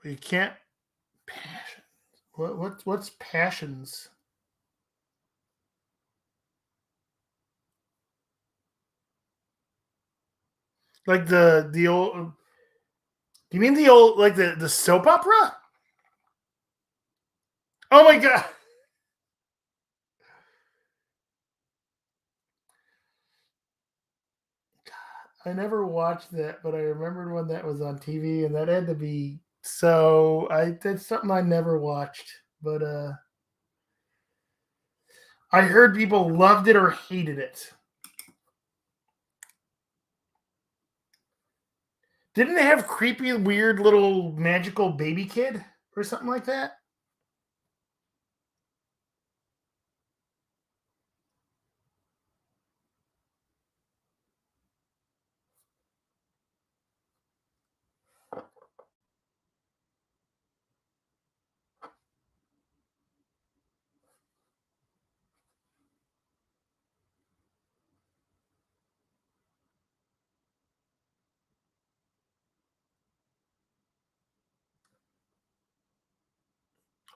You can't passion. What's passions? Like the old? You mean the old like the soap opera? Oh my god! I never watched that, but I remembered when that was on TV, and that had to be so. I That's something I never watched, but I heard people loved it or hated it. Didn't it have creepy, weird little magical baby kid or something like that?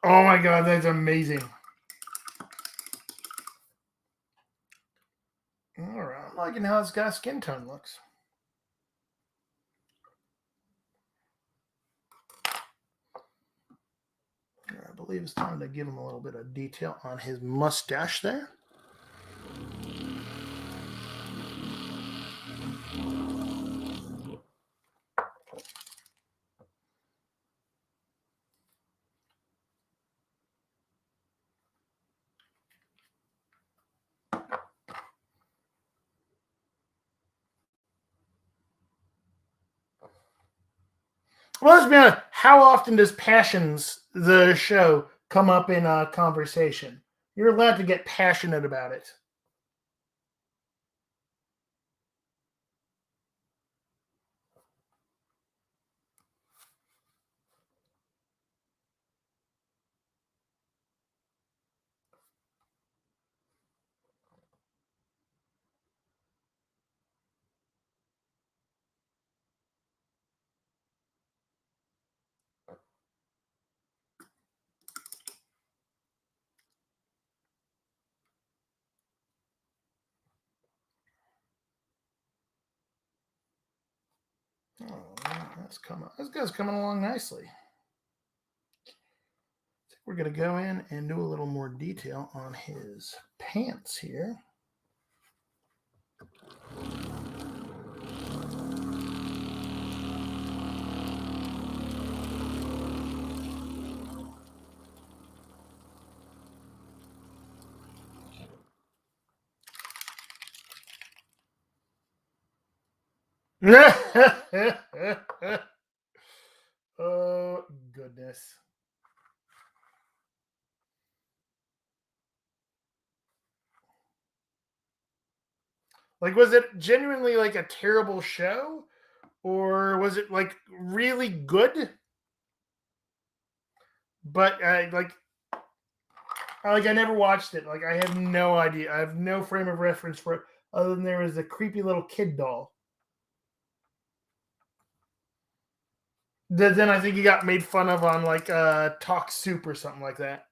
Oh my god, that's amazing! All right, I'm liking how this guy's skin tone looks. I believe it's time to give him a little bit of detail on his mustache there. Well, let's be honest. How often does Passions, the show, come up in a conversation? You're allowed to get passionate about it. Oh, that's coming. This guy's coming along nicely. We're going to go in and do a little more detail on his pants here. Oh, goodness. Like, was it genuinely like a terrible show? Or was it like really good? But like I never watched it. Like I have no idea. I have no frame of reference for it other than there was a creepy little kid doll. That then I think he got made fun of on like Talk Soup or something like that.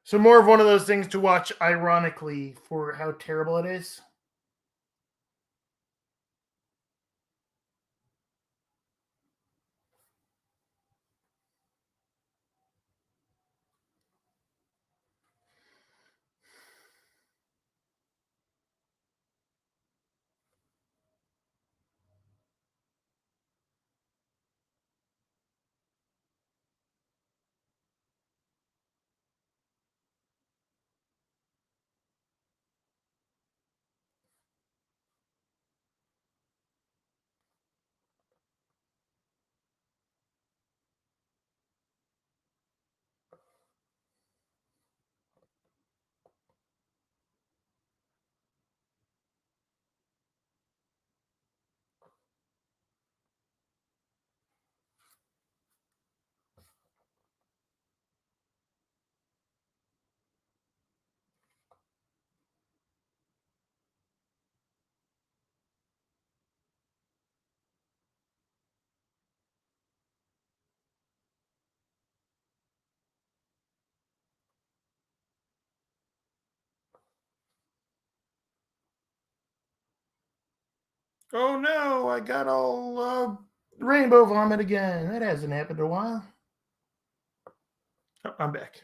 So more of one of those things to watch ironically for how terrible it is. Oh no, I got all rainbow vomit again. That hasn't happened in a while. Oh, I'm back.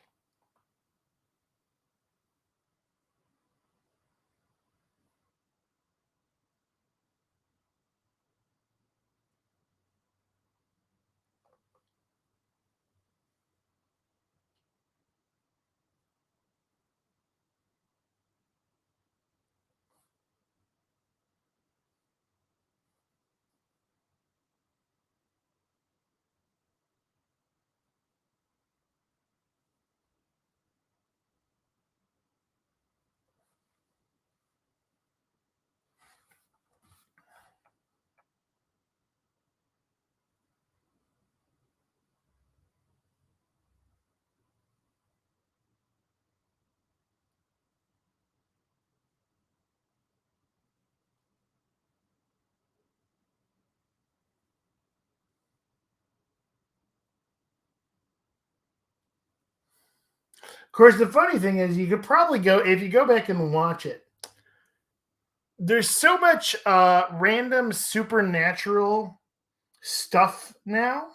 Of course, the funny thing is, you could probably go if you go back and watch it. There's so much random supernatural stuff now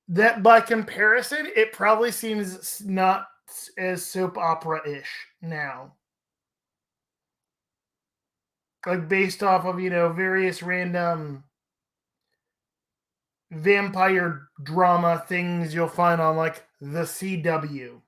that, by comparison, it probably seems not as soap opera ish now. Like based off of various random vampire drama things you'll find on like the CW.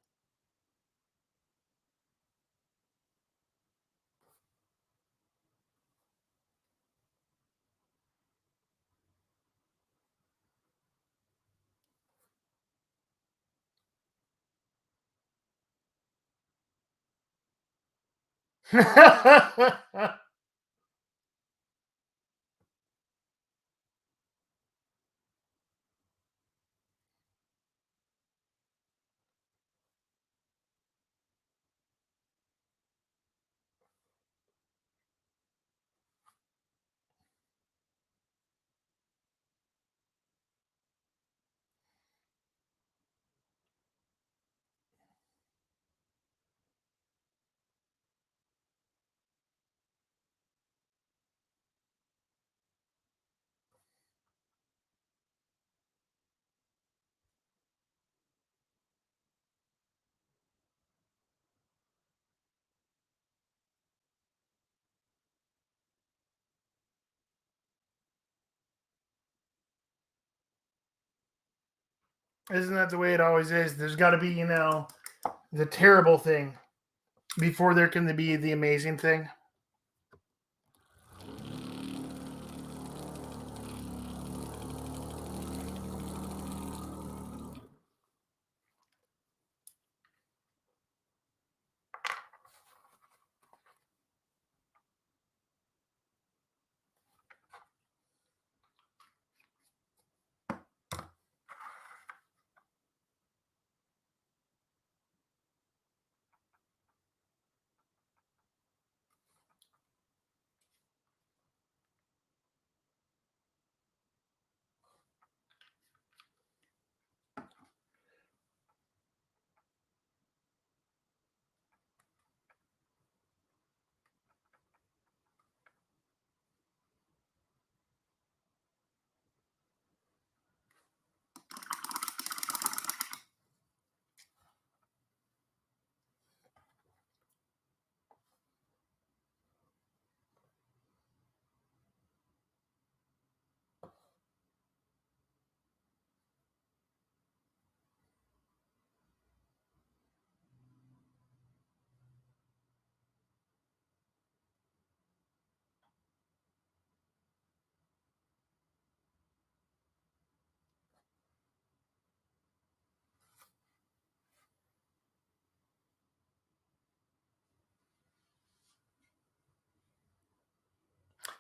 Isn't that the way it always is? There's got to be, the terrible thing before there can be the amazing thing.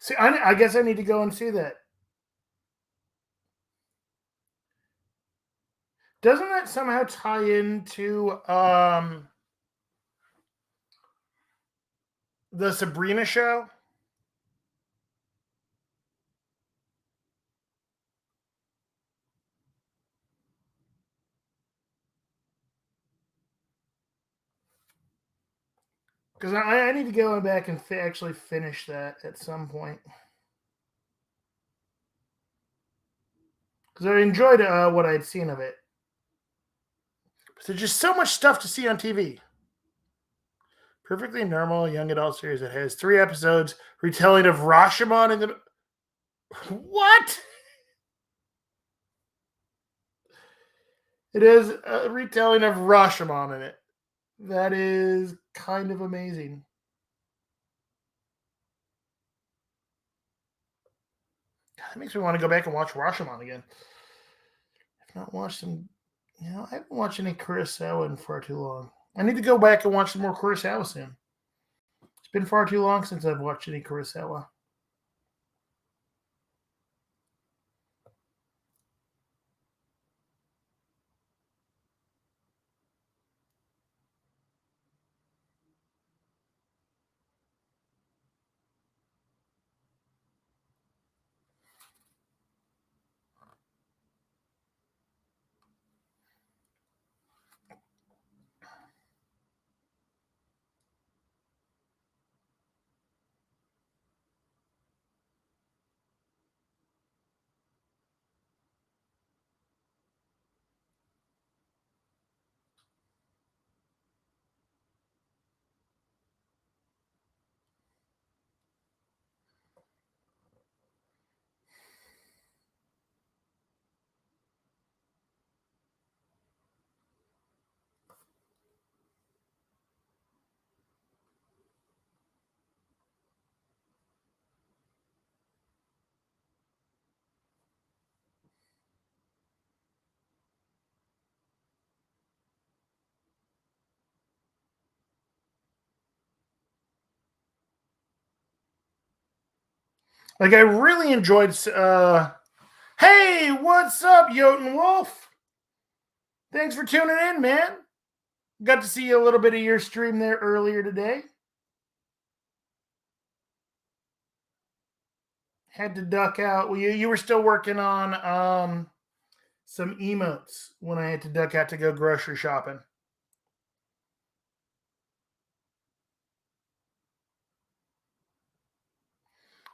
See, I guess I need to go and see that. Doesn't that somehow tie into the Sabrina show? Because I need to go back and actually finish that at some point. Because I enjoyed what I had seen of it. But there's just so much stuff to see on TV. Perfectly normal young adult series that has 3 episodes retelling of Rashomon in the. What? It is a retelling of Rashomon in it. That is kind of amazing. That makes me want to go back and watch Rashomon again. I've not watched some. I haven't watched any Kurosawa in far too long. I need to go back and watch some more Kurosawa soon. It's been far too long since I've watched any Kurosawa. Like I really enjoyed. Hey, what's up, Jotun Wolf? Thanks for tuning in, man. Got to see a little bit of your stream there earlier today. Had to duck out. Well, you were still working on some emotes when I had to duck out to go grocery shopping.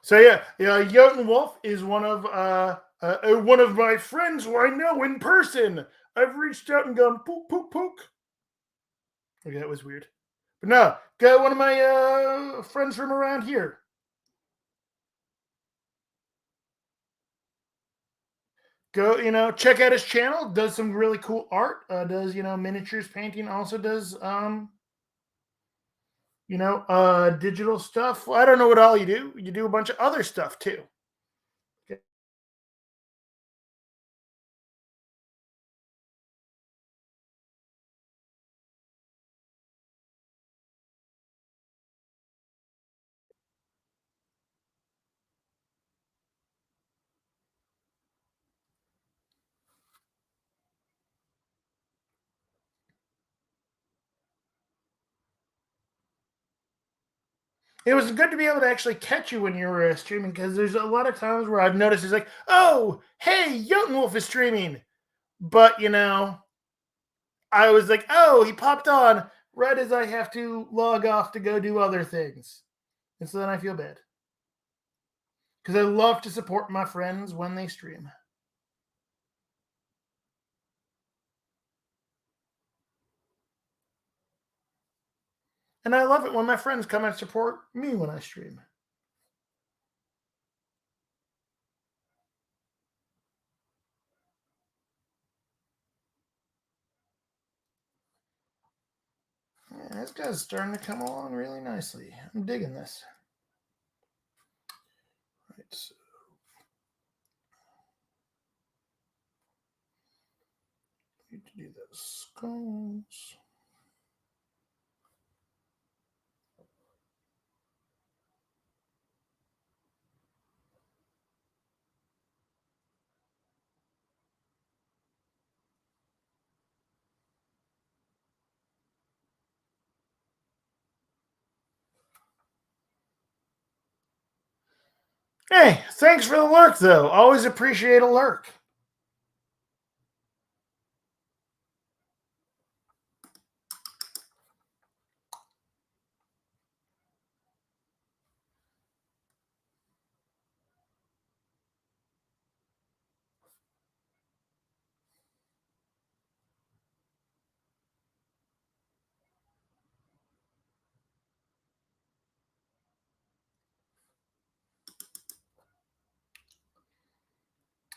So yeah, Jotun Wolf is one of my friends who I know in person. I've reached out and gone pook pook pook. Okay, that was weird, but no, got one of my friends from around here. Go, check out his channel. Does some really cool art. Does miniatures painting. Also does digital stuff. I don't know what all you do. You do a bunch of other stuff too. Okay. It was good to be able to actually catch you when you were streaming because there's a lot of times where I've noticed it's like, oh, hey, Jotun Wolf is streaming, but I was like, oh, he popped on right as I have to log off to go do other things, and so then I feel bad because I love to support my friends when they stream. And I love it when my friends come and support me when I stream. Yeah, this guy's starting to come along really nicely. I'm digging this. Right, so need to do those skulls. Hey, thanks for the lurk, though. Always appreciate a lurk.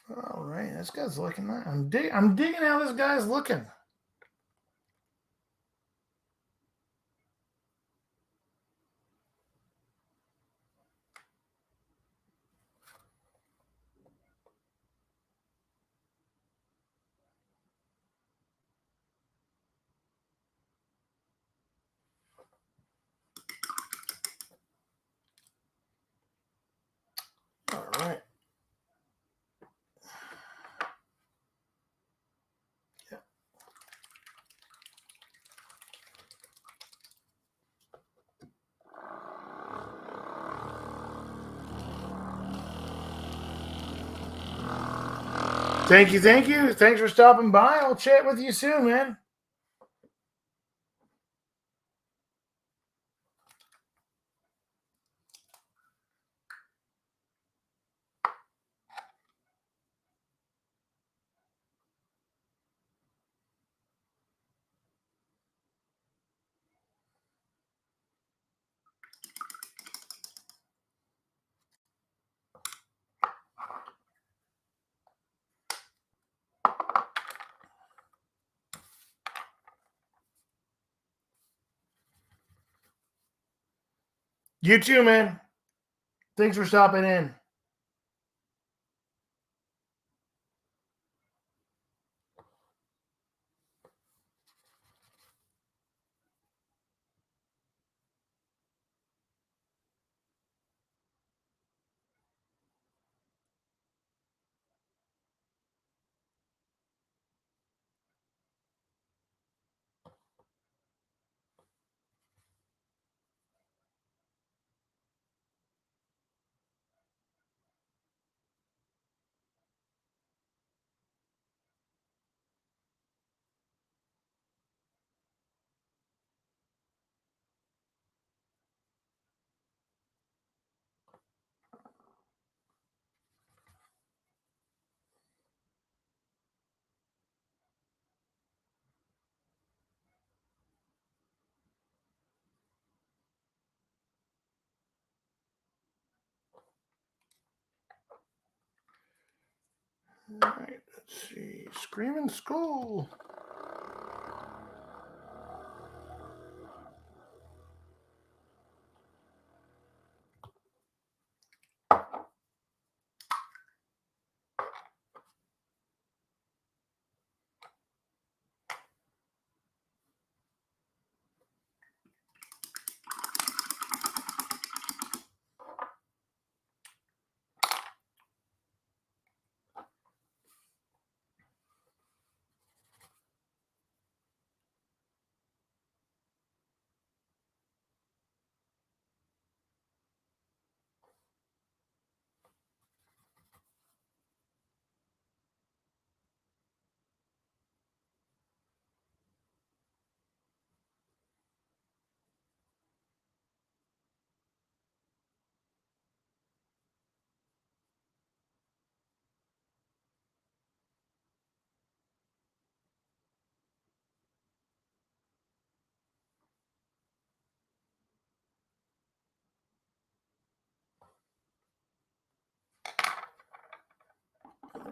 All right, this guy's looking. I'm digging how this guy's looking. All right. Yeah. Thank you. Thanks for stopping by. I'll chat with you soon, man. You too, man. Thanks for stopping in. All right, let's see. Screaming Skull.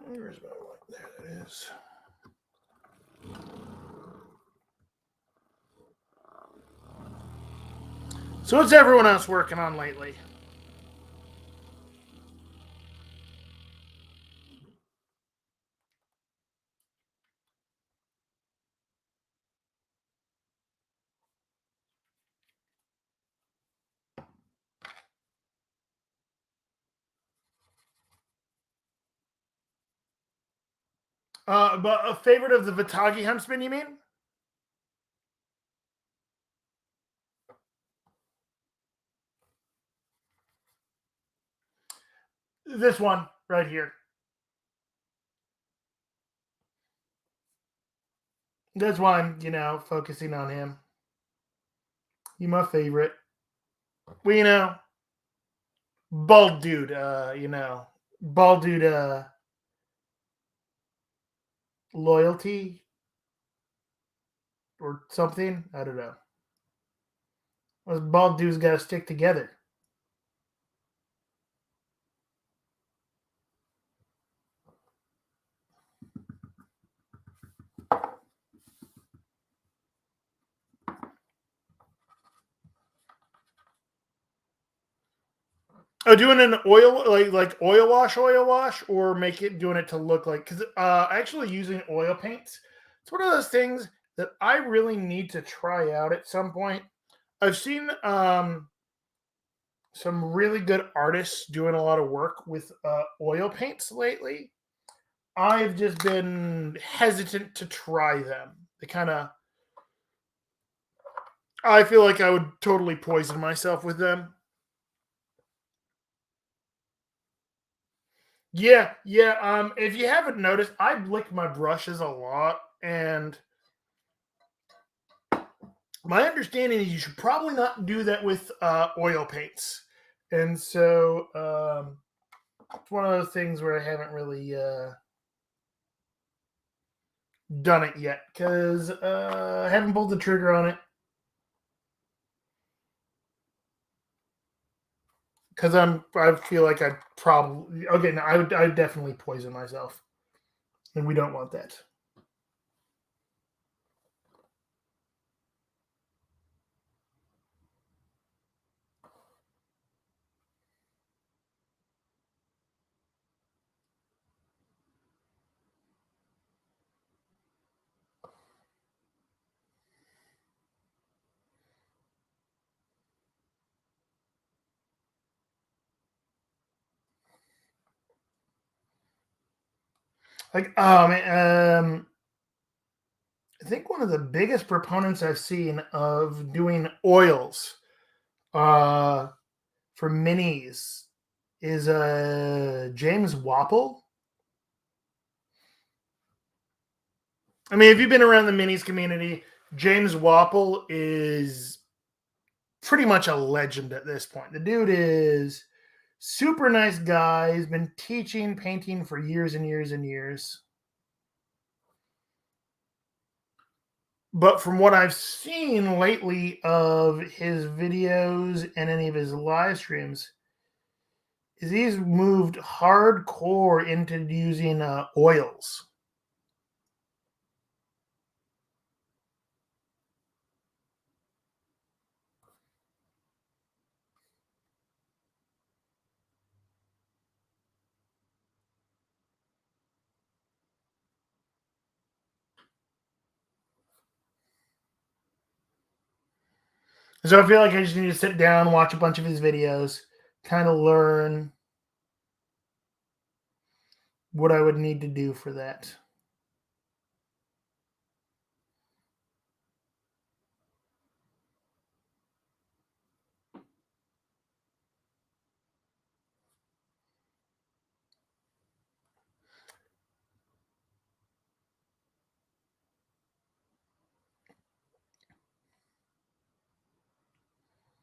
Where's my one? There it is. So what's everyone else working on lately? But a favorite of the Vitagi Huntsman, you mean? This one right here. This one, focusing on him. He my favorite. Well, bald dude, bald dude, loyalty or something. I don't know. Those bald dudes got to stick together. Oh, doing an oil like oil wash, or make it doing it to look like because actually using oil paints. It's one of those things that I really need to try out at some point. I've seen some really good artists doing a lot of work with oil paints lately. I've just been hesitant to try them. They kind of, I feel like I would totally poison myself with them. Yeah, yeah. If you haven't noticed, I lick my brushes a lot, and my understanding is you should probably not do that with oil paints. And so it's one of those things where I haven't really done it yet because I haven't pulled the trigger on it because I feel like I'd probably okay. No, I would definitely poison myself, and we don't want that. Like I think one of the biggest proponents I've seen of doing oils uh, for minis is James Wapple. I mean, if you've been around the minis community, James Wapple is pretty much a legend at this point. The dude is super nice guy. He's been teaching painting for years and years and years. But from what I've seen lately of his videos and any of his live streams, is he's moved hardcore into using oils. So I feel like I just need to sit down, watch a bunch of his videos, kind of learn what I would need to do for that.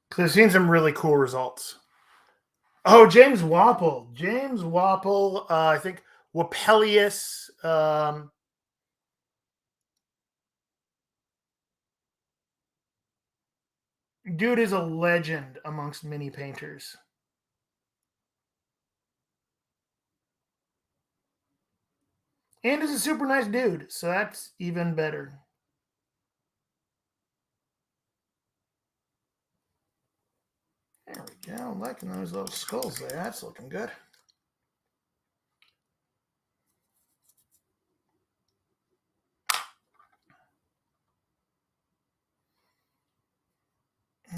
Because I've seen some really cool results. Oh, James Wapple. James Wapple. I think Wapelius. Dude is a legend amongst mini painters. And is a super nice dude. So that's even better. There we go. I'm liking those little skulls there. That's looking good.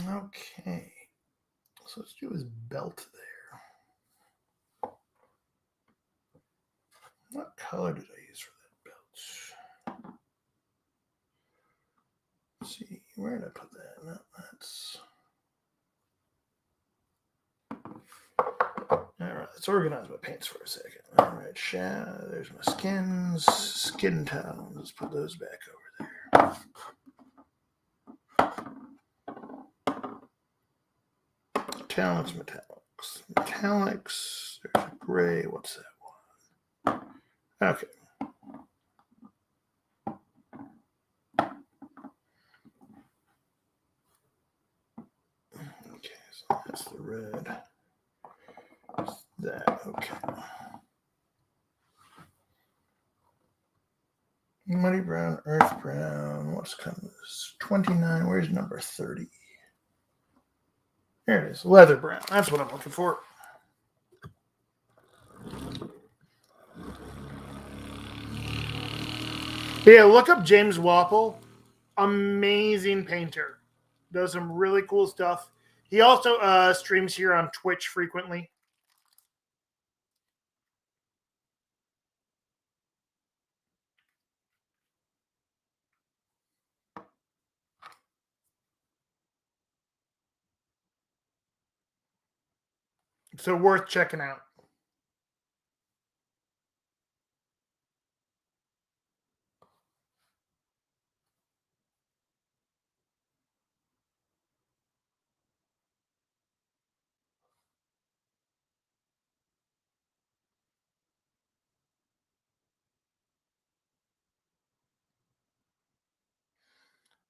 Okay. So let's do his belt there. What color did I use for that belt? Let's see. Where did I put that? No, that's... All right, let's organize my paints for a second. All right, there's my skins, skin tones. Let's put those back over there. Metallics. There's a gray. What's that one? Okay. Okay, so that's the red. That, okay. Muddy brown, earth brown. What's coming? 29. Where's number 30? There it is. Leather brown. That's what I'm looking for. But yeah, look up James Wapple. Amazing painter. Does some really cool stuff. He also streams here on Twitch frequently. So worth checking out.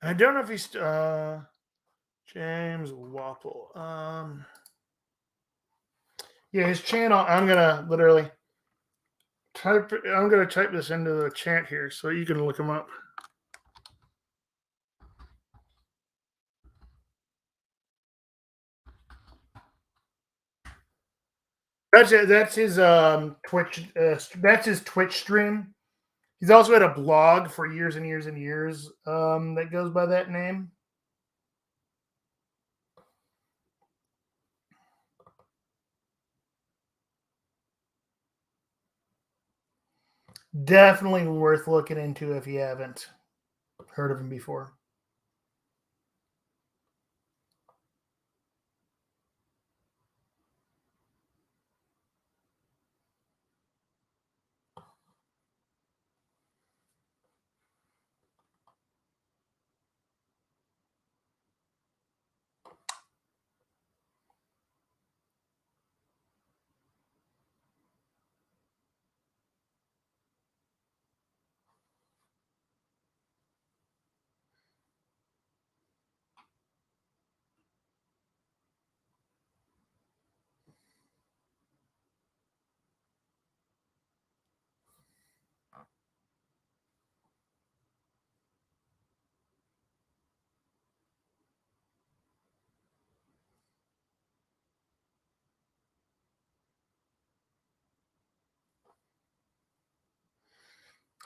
I don't know if he's James Wapple. Yeah, his channel. I'm gonna literally type. I'm gonna type this into the chat here so you can look him up. That's his Twitch. That's his Twitch stream. He's also had a blog for years and years and years that goes by that name. Definitely worth looking into if you haven't heard of him before.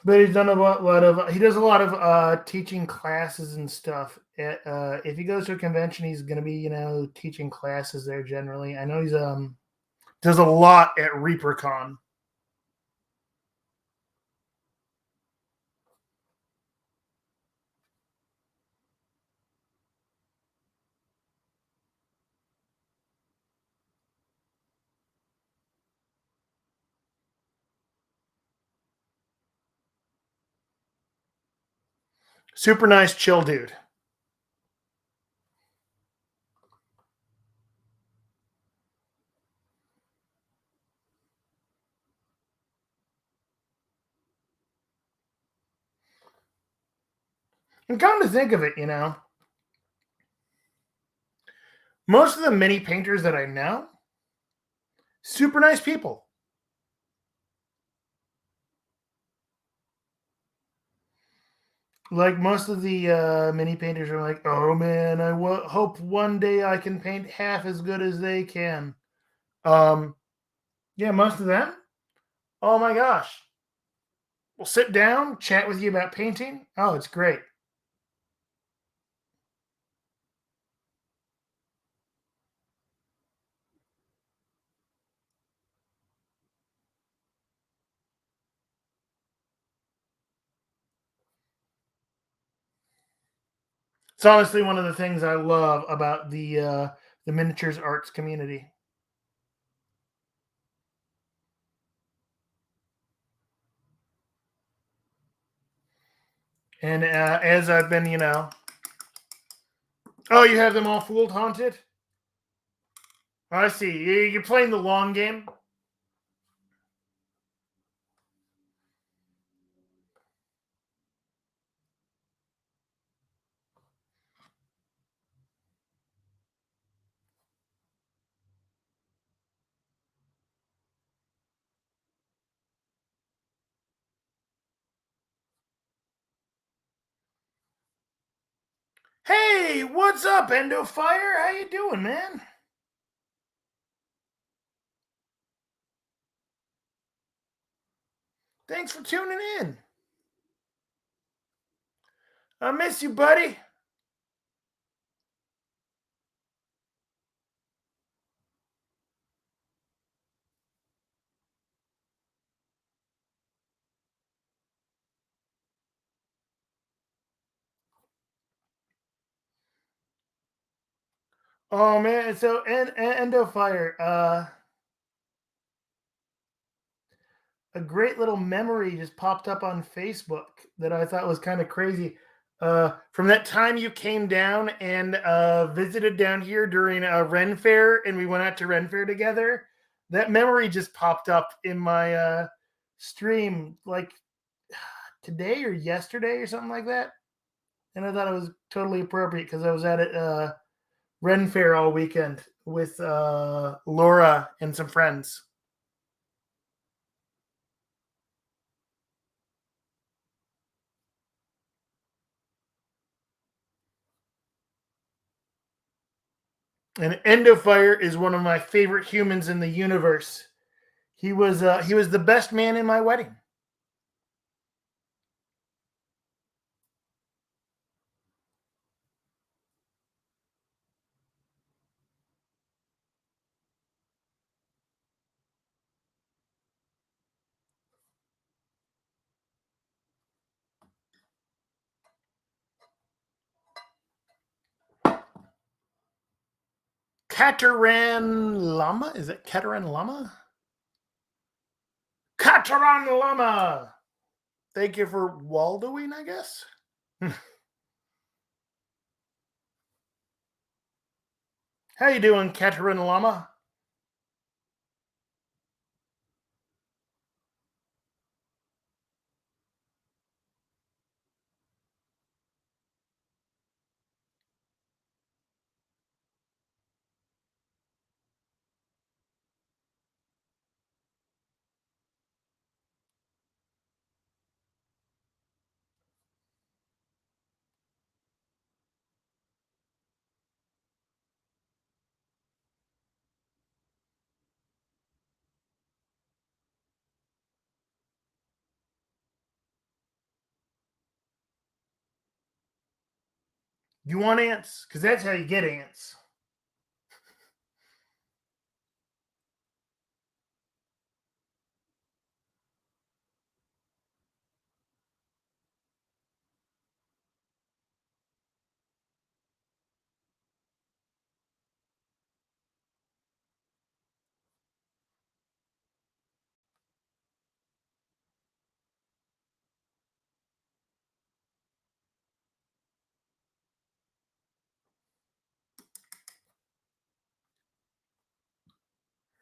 But he's done a lot of. He does a lot of teaching classes and stuff. If he goes to a convention, he's going to be teaching classes there generally. I know he's does a lot at ReaperCon. Super nice, chill dude. And come to think of it, most of the mini painters that I know, super nice people. Like most of the mini painters are like, oh man, hope one day I can paint half as good as they can. Um, yeah, most of them. Oh my gosh, we'll sit down, chat with you about painting. Oh, it's great. It's honestly one of the things I love about the miniatures arts community. And as I've been, oh, you have them all fooled, haunted. I see. You're playing the long game. Hey, what's up, Endo Fire? How you doing, man? Thanks for tuning in. I miss you, buddy. Oh man, so Endo Fire, a great little memory just popped up on Facebook that I thought was kind of crazy. From that time you came down and visited down here during a Ren Fair, and we went out to Ren Fair together. That memory just popped up in my stream like today or yesterday or something like that, and I thought it was totally appropriate because I was at it Ren Fair all weekend with Laura and some friends. And Endofire is one of my favorite humans in the universe. He was the best man in my wedding. Kataran Lama? Is it Kataran Lama? Kataran Lama! Thank you for Waldoing, I guess. How you doing, Kataran Lama? You want ants? Because that's how you get ants.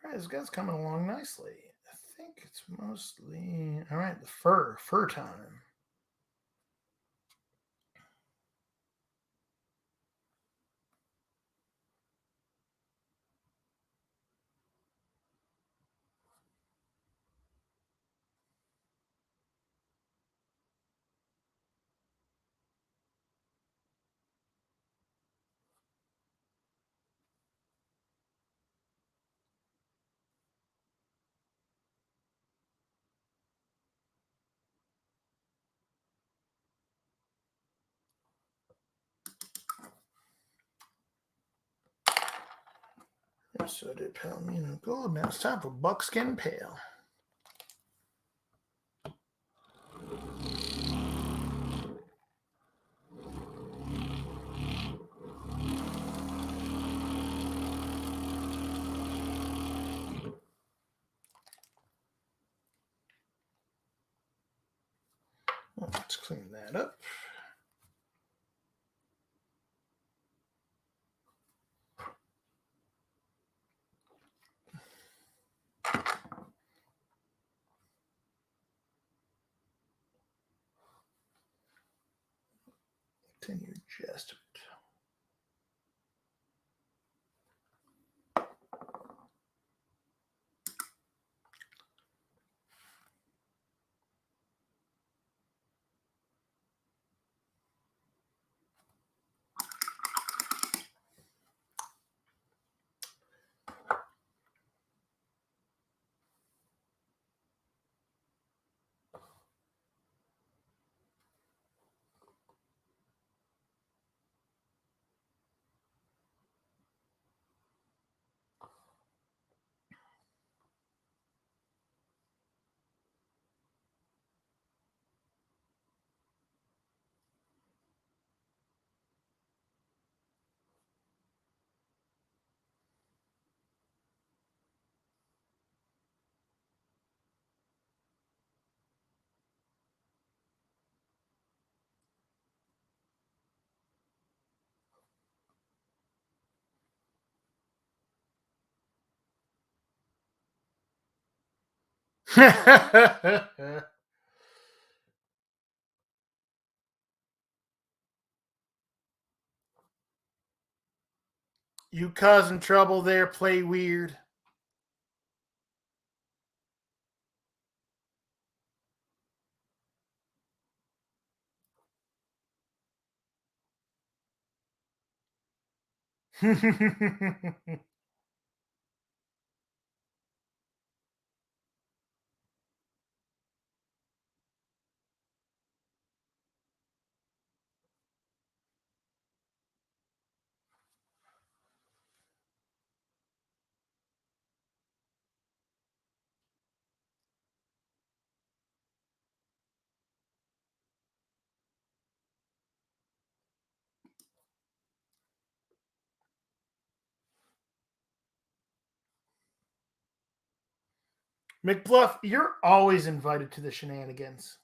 All right, this guy's coming along nicely. I think it's mostly all right. The fur time. So did Palomino Gold. Now it's time for Buckskin Pale. Let's clean that up. Continue just a bit. You causing trouble there, play weird. McBluff, you're always invited to the shenanigans.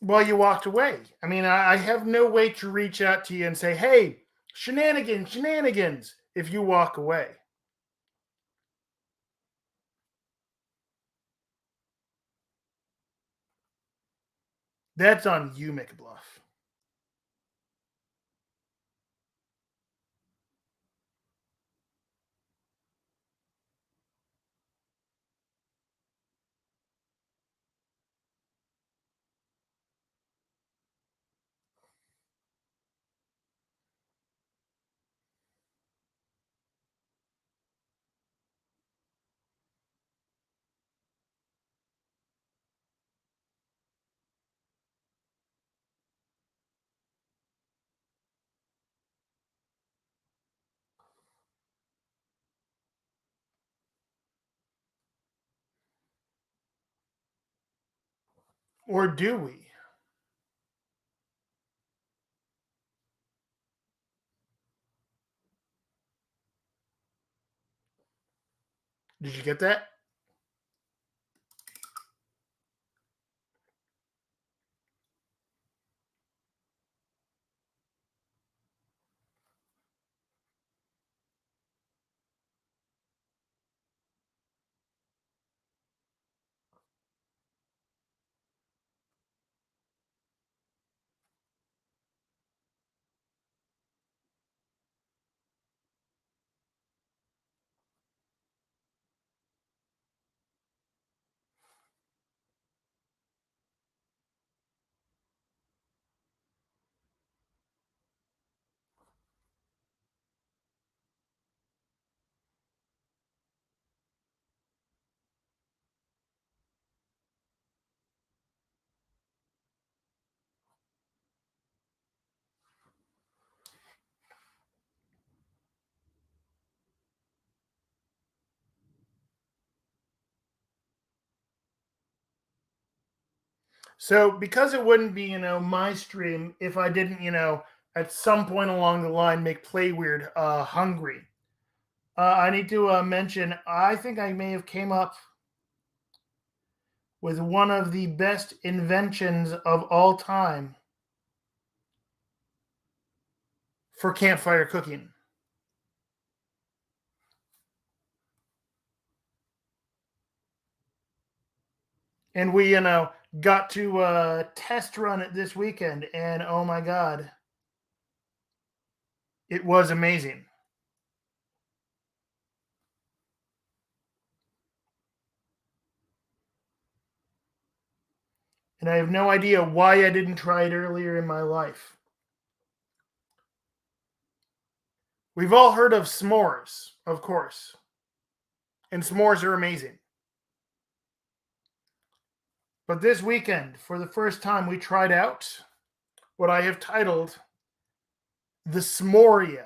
Well, you walked away. I mean, I have no way to reach out to you and say, hey, shenanigans, shenanigans, if you walk away. That's on you, McBluff. Or do we? Did you get that? So, because it wouldn't be, my stream if I didn't, at some point along the line make Play Weird hungry. I need to mention, I think I may have came up with one of the best inventions of all time for campfire cooking. And we, got to test run it this weekend. And oh my God, it was amazing. And I have no idea why I didn't try it earlier in my life. We've all heard of s'mores, of course. and s'mores are amazing. But this weekend, for the first time, we tried out what I have titled the S'morio.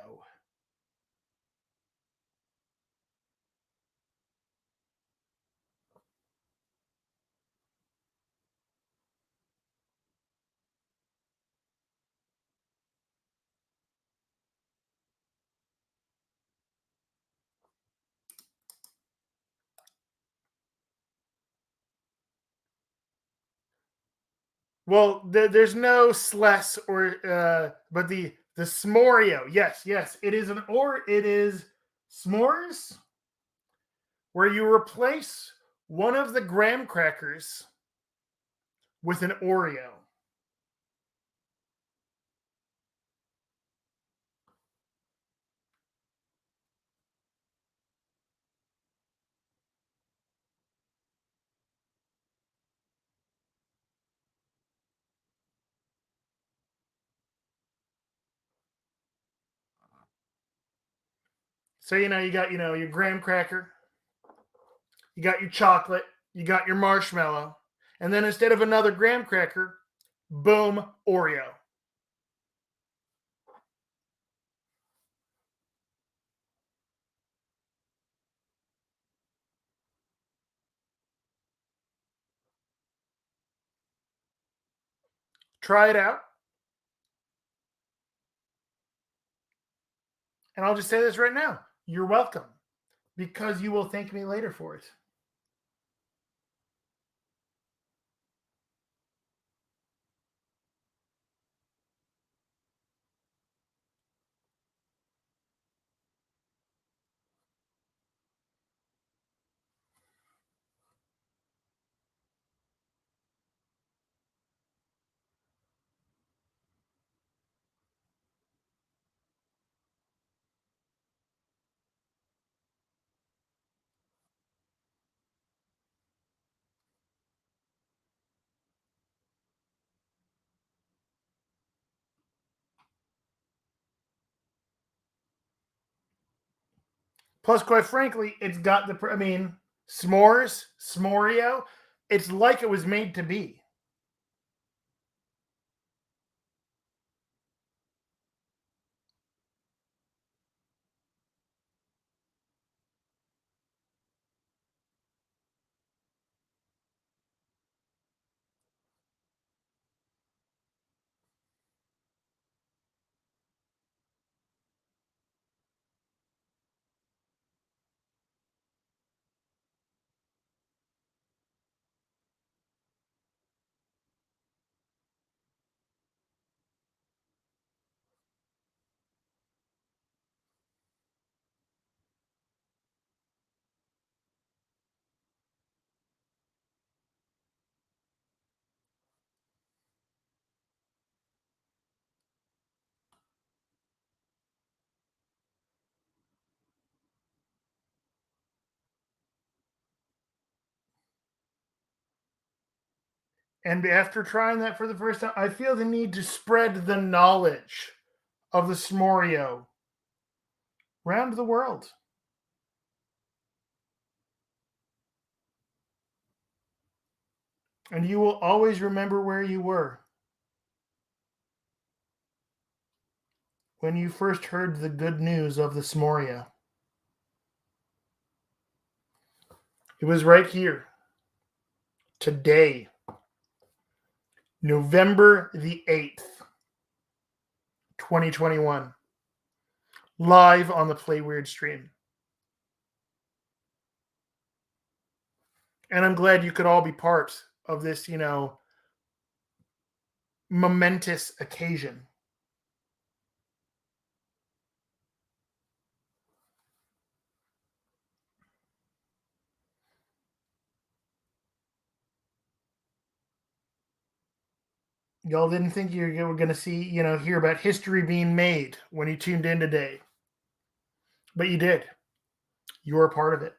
Well, there's no sless but the S'morio. Yes, yes, it is it is s'mores where you replace one of the graham crackers with an Oreo. So you got your graham cracker, you got your chocolate, you got your marshmallow, and then instead of another graham cracker, boom, Oreo. Try it out, and I'll just say this right now: you're welcome, because you will thank me later for it. Plus, quite frankly, it's got the. I mean, s'mores, s'morio. It's like it was made to be. And after trying that for the first time, I feel the need to spread the knowledge of the s'morio around the world. And you will always remember where you were when you first heard the good news of the s'morio. It was right here, today, November the 8th, 2021, live on the Play Wyrd stream. And I'm glad you could all be part of this, momentous occasion. Y'all didn't think you were going to see, hear about history being made when you tuned in today. But you did. You were a part of it.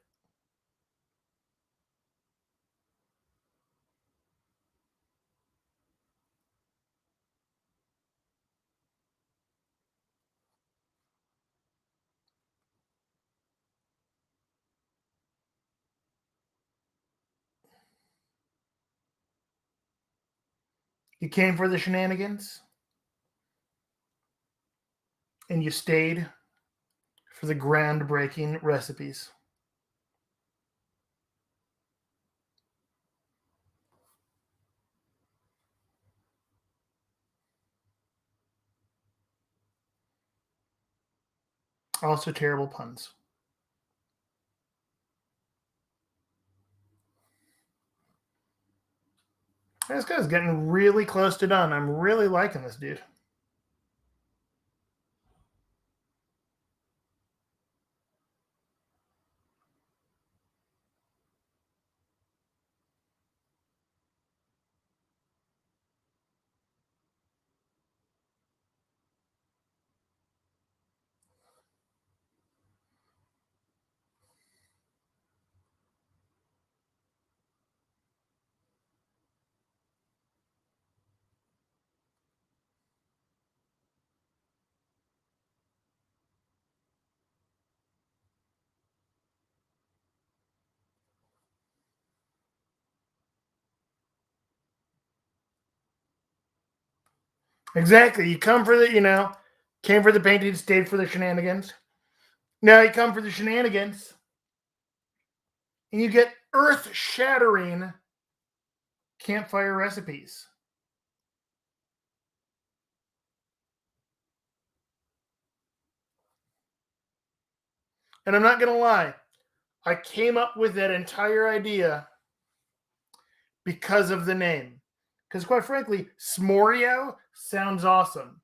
You came for the shenanigans, and you stayed for the groundbreaking recipes. Also, terrible puns. This guy's getting really close to done. I'm really liking this dude. Exactly. You come for came for the painting, stayed for the shenanigans. Now you come for the shenanigans, and you get earth-shattering campfire recipes. And I'm not going to lie, I came up with that entire idea because of the name. Because quite frankly, S'morio sounds awesome.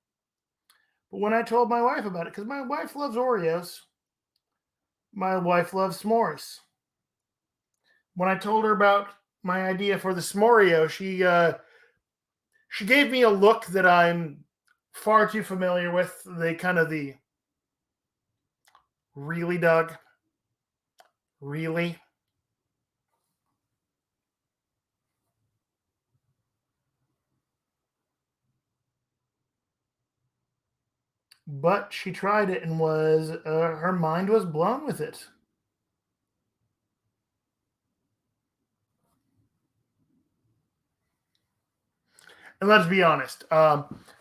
But when I told my wife about it, because my wife loves Oreos, my wife loves s'mores. When I told her about my idea for the S'morio, she gave me a look that I'm far too familiar with. The really, Doug, really. But she tried it and was her mind was blown with it. And let's be honest,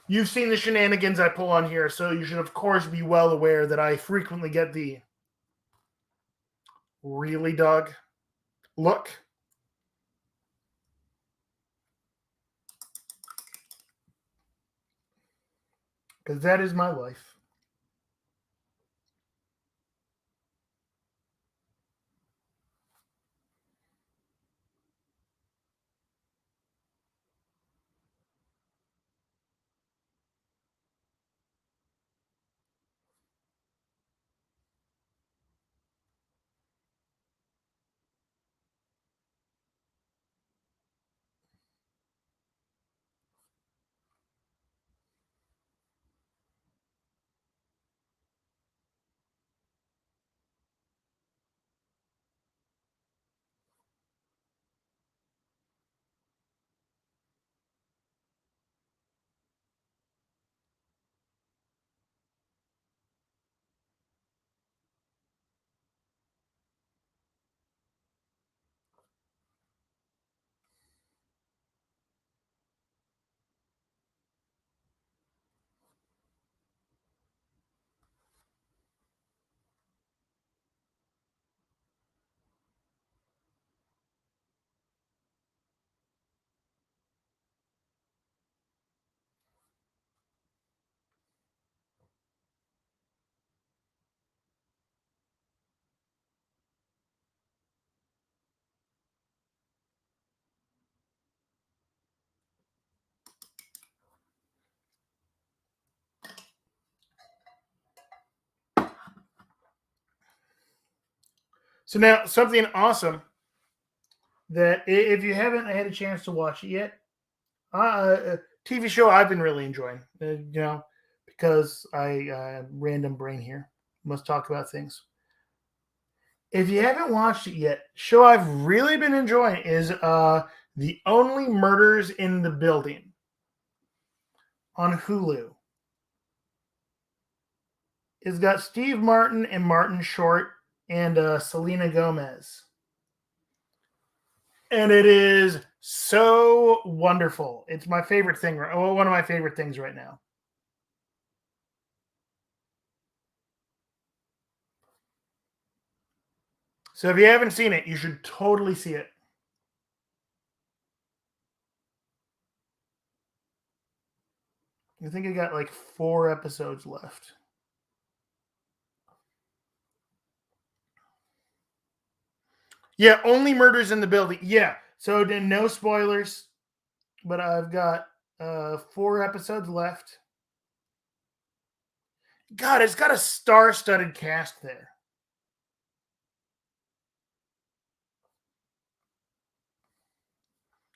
you've seen the shenanigans I pull on here, so you should of course be well aware that I frequently get the really, Doug look. Because that is my life. So now something awesome that if you haven't had a chance to watch it yet, a TV show I've been really enjoying. Because I random brain here must talk about things. If you haven't watched it yet, show I've really been enjoying is The Only Murders in the Building on Hulu. It's got Steve Martin and Martin Short and Selena Gomez. And it is So wonderful. It's my favorite thing. One of my favorite things right now. So if you haven't seen it, you should totally see it. I think I got like 4 episodes left. Yeah, only murders in the building. Yeah. So then no spoilers, but I've got 4 episodes left. God, it's got a star-studded cast there.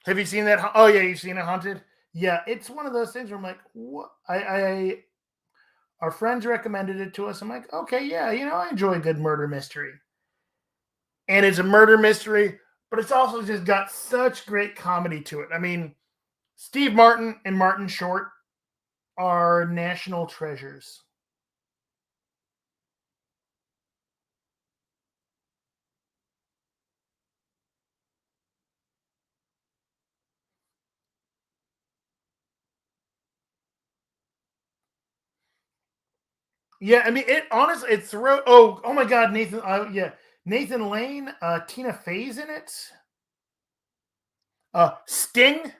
Have you seen that? Oh yeah, you've seen it, Haunted. Yeah, it's one of those things where I'm like, what? Our friends recommended it to us. I'm like, okay, yeah, I enjoy a good murder mystery, and it's a murder mystery, but it's also just got such great comedy to it. I mean, Steve Martin and Martin Short are national treasures. Yeah, I mean, it honestly, it throw. Oh my God, Nathan. Yeah, Nathan Lane, Tina Fey's in it. Sting,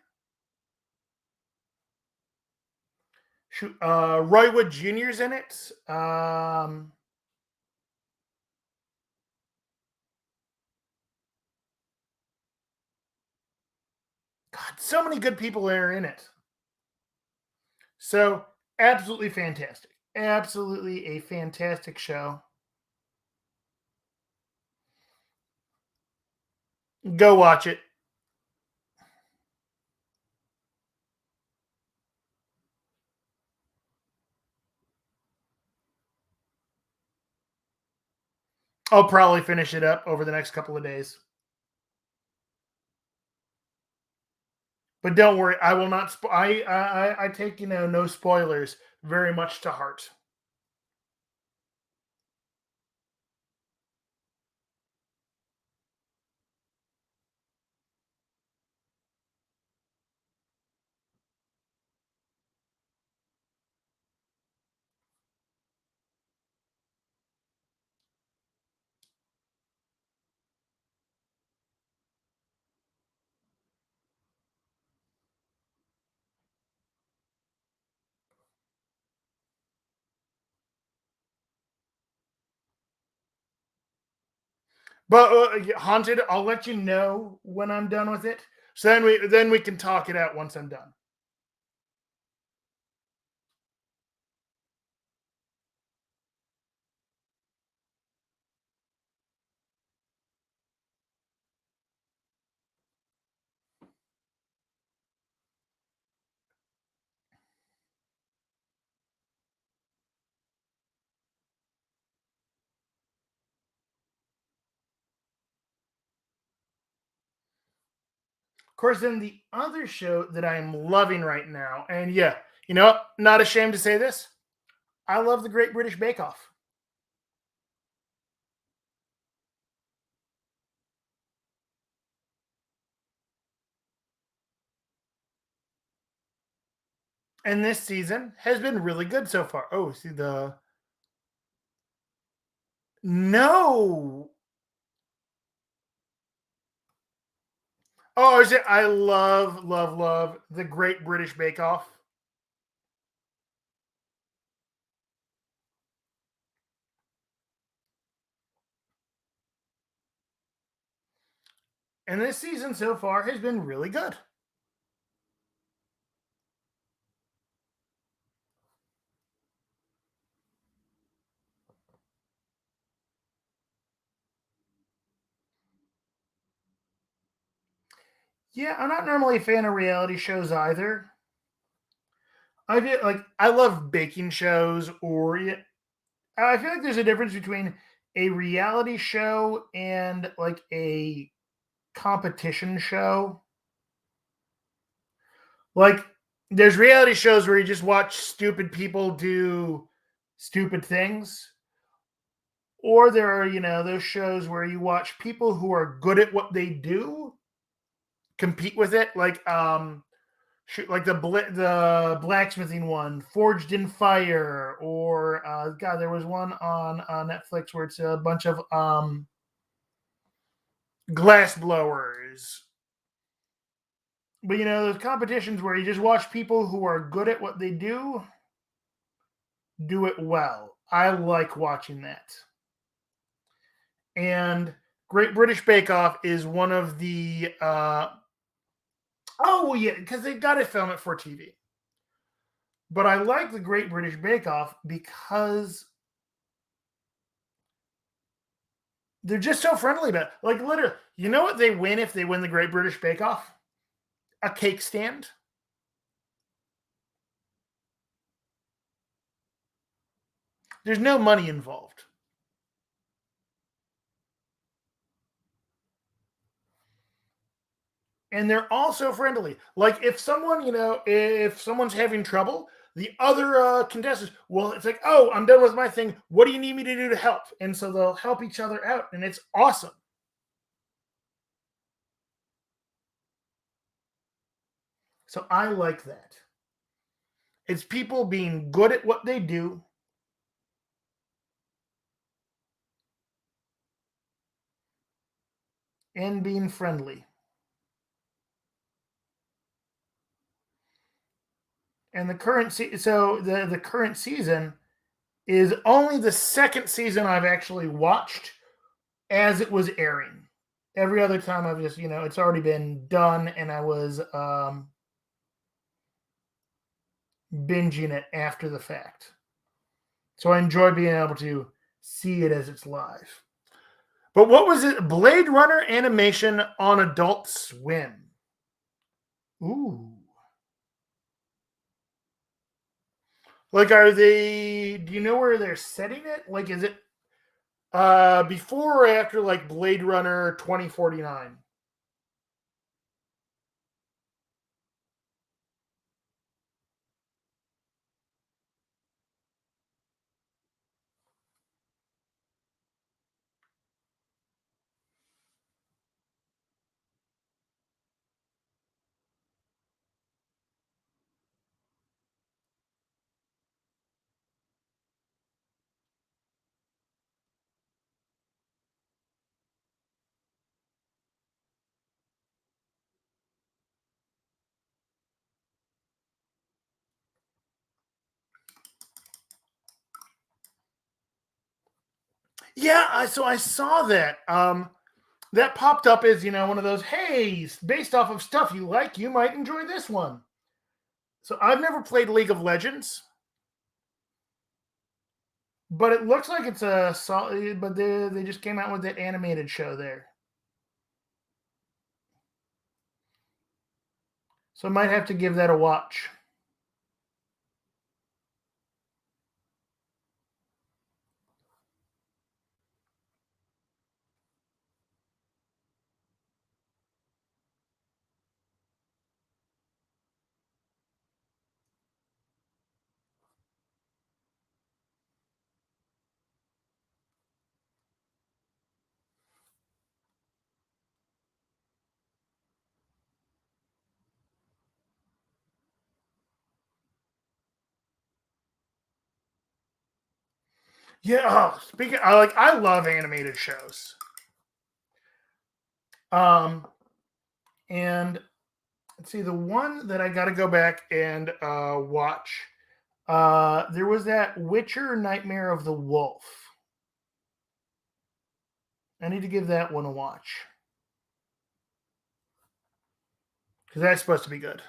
Roy Wood Jr.'s in it. God, so many good people are in it. So absolutely fantastic. Absolutely a fantastic show. Go watch it. I'll probably finish it up over the next couple of days. But don't worry, I will not. I take no spoilers very much to heart. But Haunted, I'll let you know when I'm done with it. So then we can talk it out once I'm done. Of course, then the other show that I am loving right now, and yeah, not ashamed to say this, I love the Great British Bake Off. And this season has been really good so far. Oh, see the no. Oh, is it? I love, love, love the Great British Bake Off. And this season so far has been really good. Yeah, I'm not normally a fan of reality shows either. I feel like I love baking shows, or yeah, I feel like there's a difference between a reality show and like a competition show. Like, there's reality shows where you just watch stupid people do stupid things, or there are those shows where you watch people who are good at what they do compete with it, like the blacksmithing one, Forged in Fire, or God, there was one on Netflix where it's a bunch of glass blowers. But those competitions where you just watch people who are good at what they do it well. I like watching that. And Great British Bake Off is one of the because they got to film it for TV. But I like the Great British Bake Off because they're just so friendly about it. Like, literally, you know what they win if they win the Great British Bake Off? A cake stand. There's no money involved. And they're also friendly. Like, if someone's having trouble, the other contestants, well, it's like, oh, I'm done with my thing. What do you need me to do to help? And so they'll help each other out, and it's awesome. So I like that. It's people being good at what they do and being friendly. And the current the current season is only the second season I've actually watched as it was airing. Every other time I've just, it's already been done, and I was binging it after the fact. So I enjoy being able to see it as it's live. But what was it? Blade Runner animation on Adult Swim. Ooh. Like, do you know where they're setting it? Like, is it before or after, like, Blade Runner 2049? Yeah, so I saw that. That popped up as, one of those, hey, based off of stuff you like, you might enjoy this one. So I've never played League of Legends, but it looks like it's a solid. But they just came out with that animated show there, so I might have to give that a watch. Yeah. Speaking, I love animated shows. Um, and let's see, the one that I got to go back and watch. There was that Witcher Nightmare of the Wolf. I need to give that one a watch because that's supposed to be good.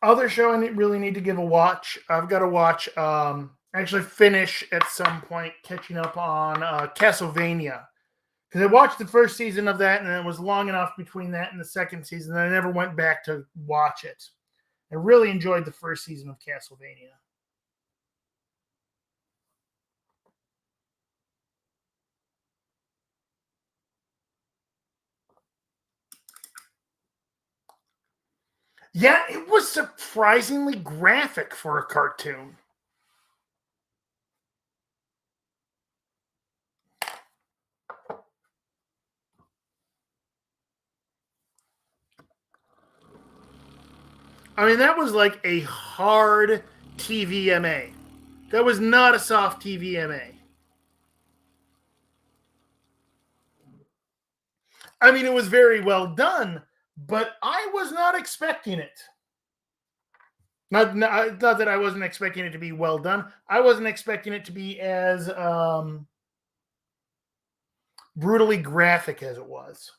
Other show I really need to give a watch. I've got to watch. Actually, finish at some point catching up on Castlevania because I watched the first season of that, and it was long enough between that and the second season that I never went back to watch it. I really enjoyed the first season of Castlevania. Yeah, it was surprisingly graphic for a cartoon. I mean, that was like a hard TVMA. That was not a soft TVMA. I mean, it was very well done, but I was not expecting it. Not that I wasn't expecting it to be well done. I wasn't expecting it to be as brutally graphic as it was.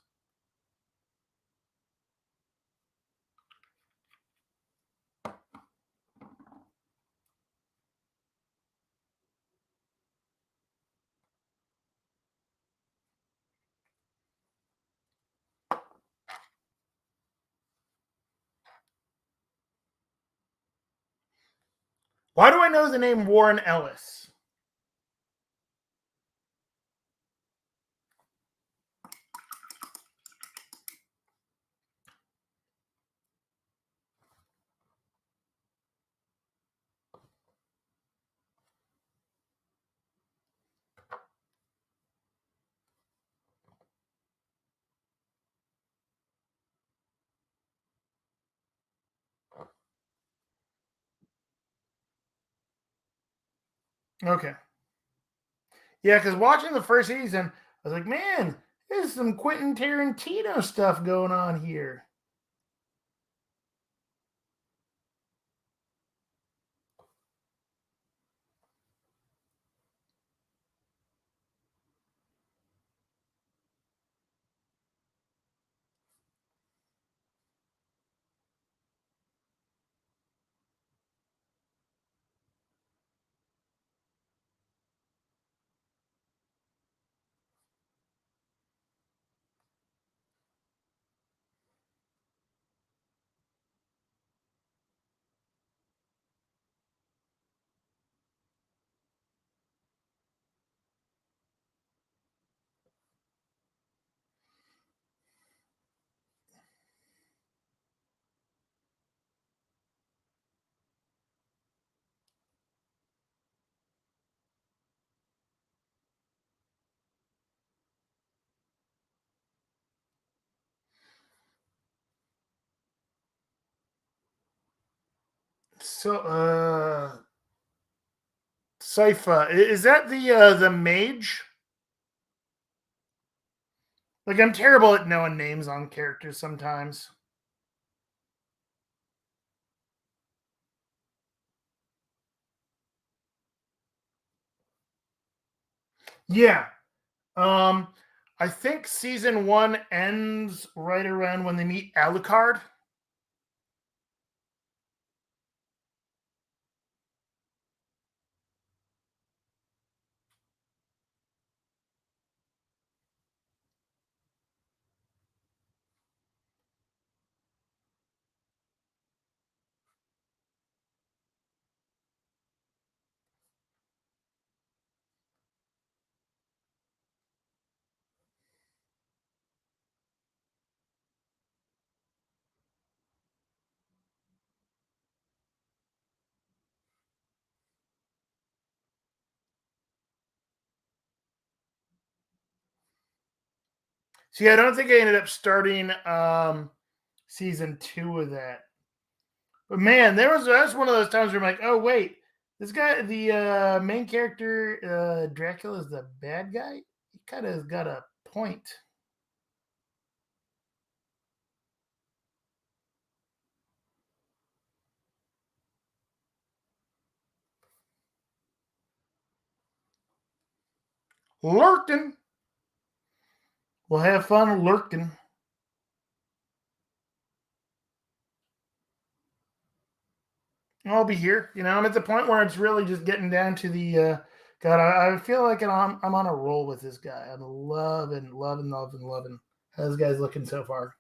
Why do I know the name Warren Ellis? Okay. Yeah, because watching the first season, I was like, man, there's some Quentin Tarantino stuff going on here. So, Sypha, is that the mage? Like, I'm terrible at knowing names on characters sometimes. Yeah. Um, I think season one ends right around when they meet Alucard. See, I don't think I ended up starting season two of that. But man, that's one of those times where I'm like, oh wait, this guy, the main character, Dracula is the bad guy. He kind of has got a point. Lurking. We'll have fun lurking. I'll be here. You know, I'm at the point where it's really just getting down to the God, I feel like I'm on a roll with this guy. I'm loving. How this guy's looking so far.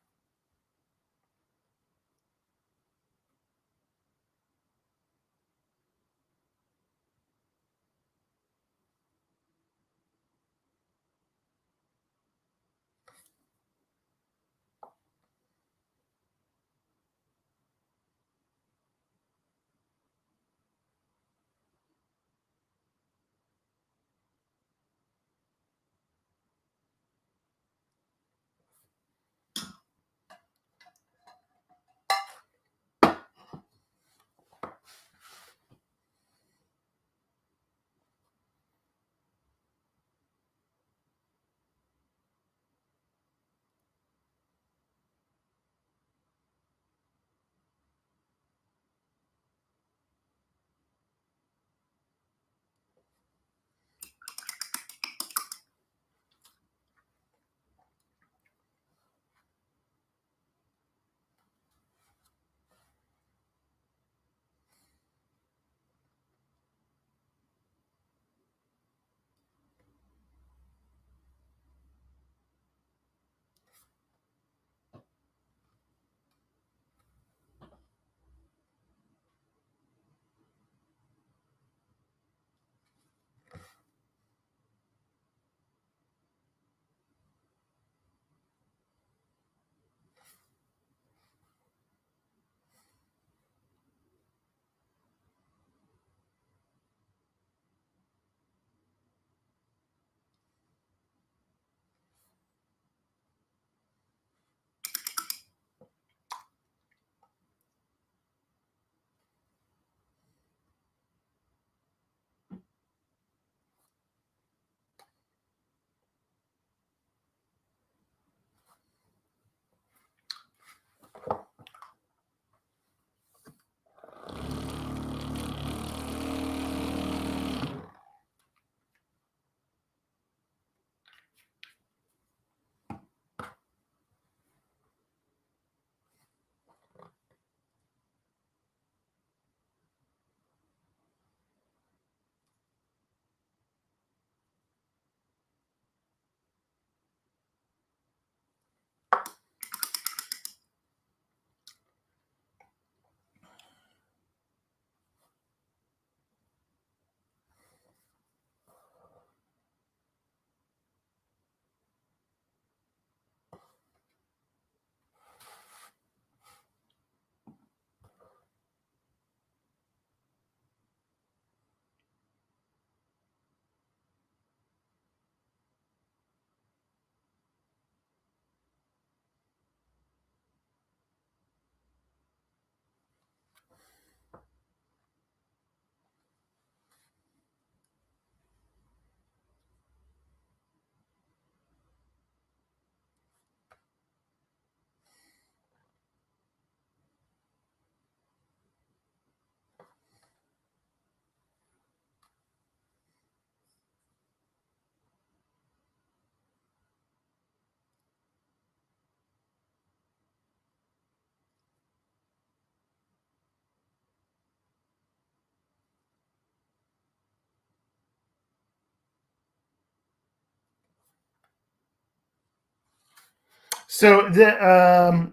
So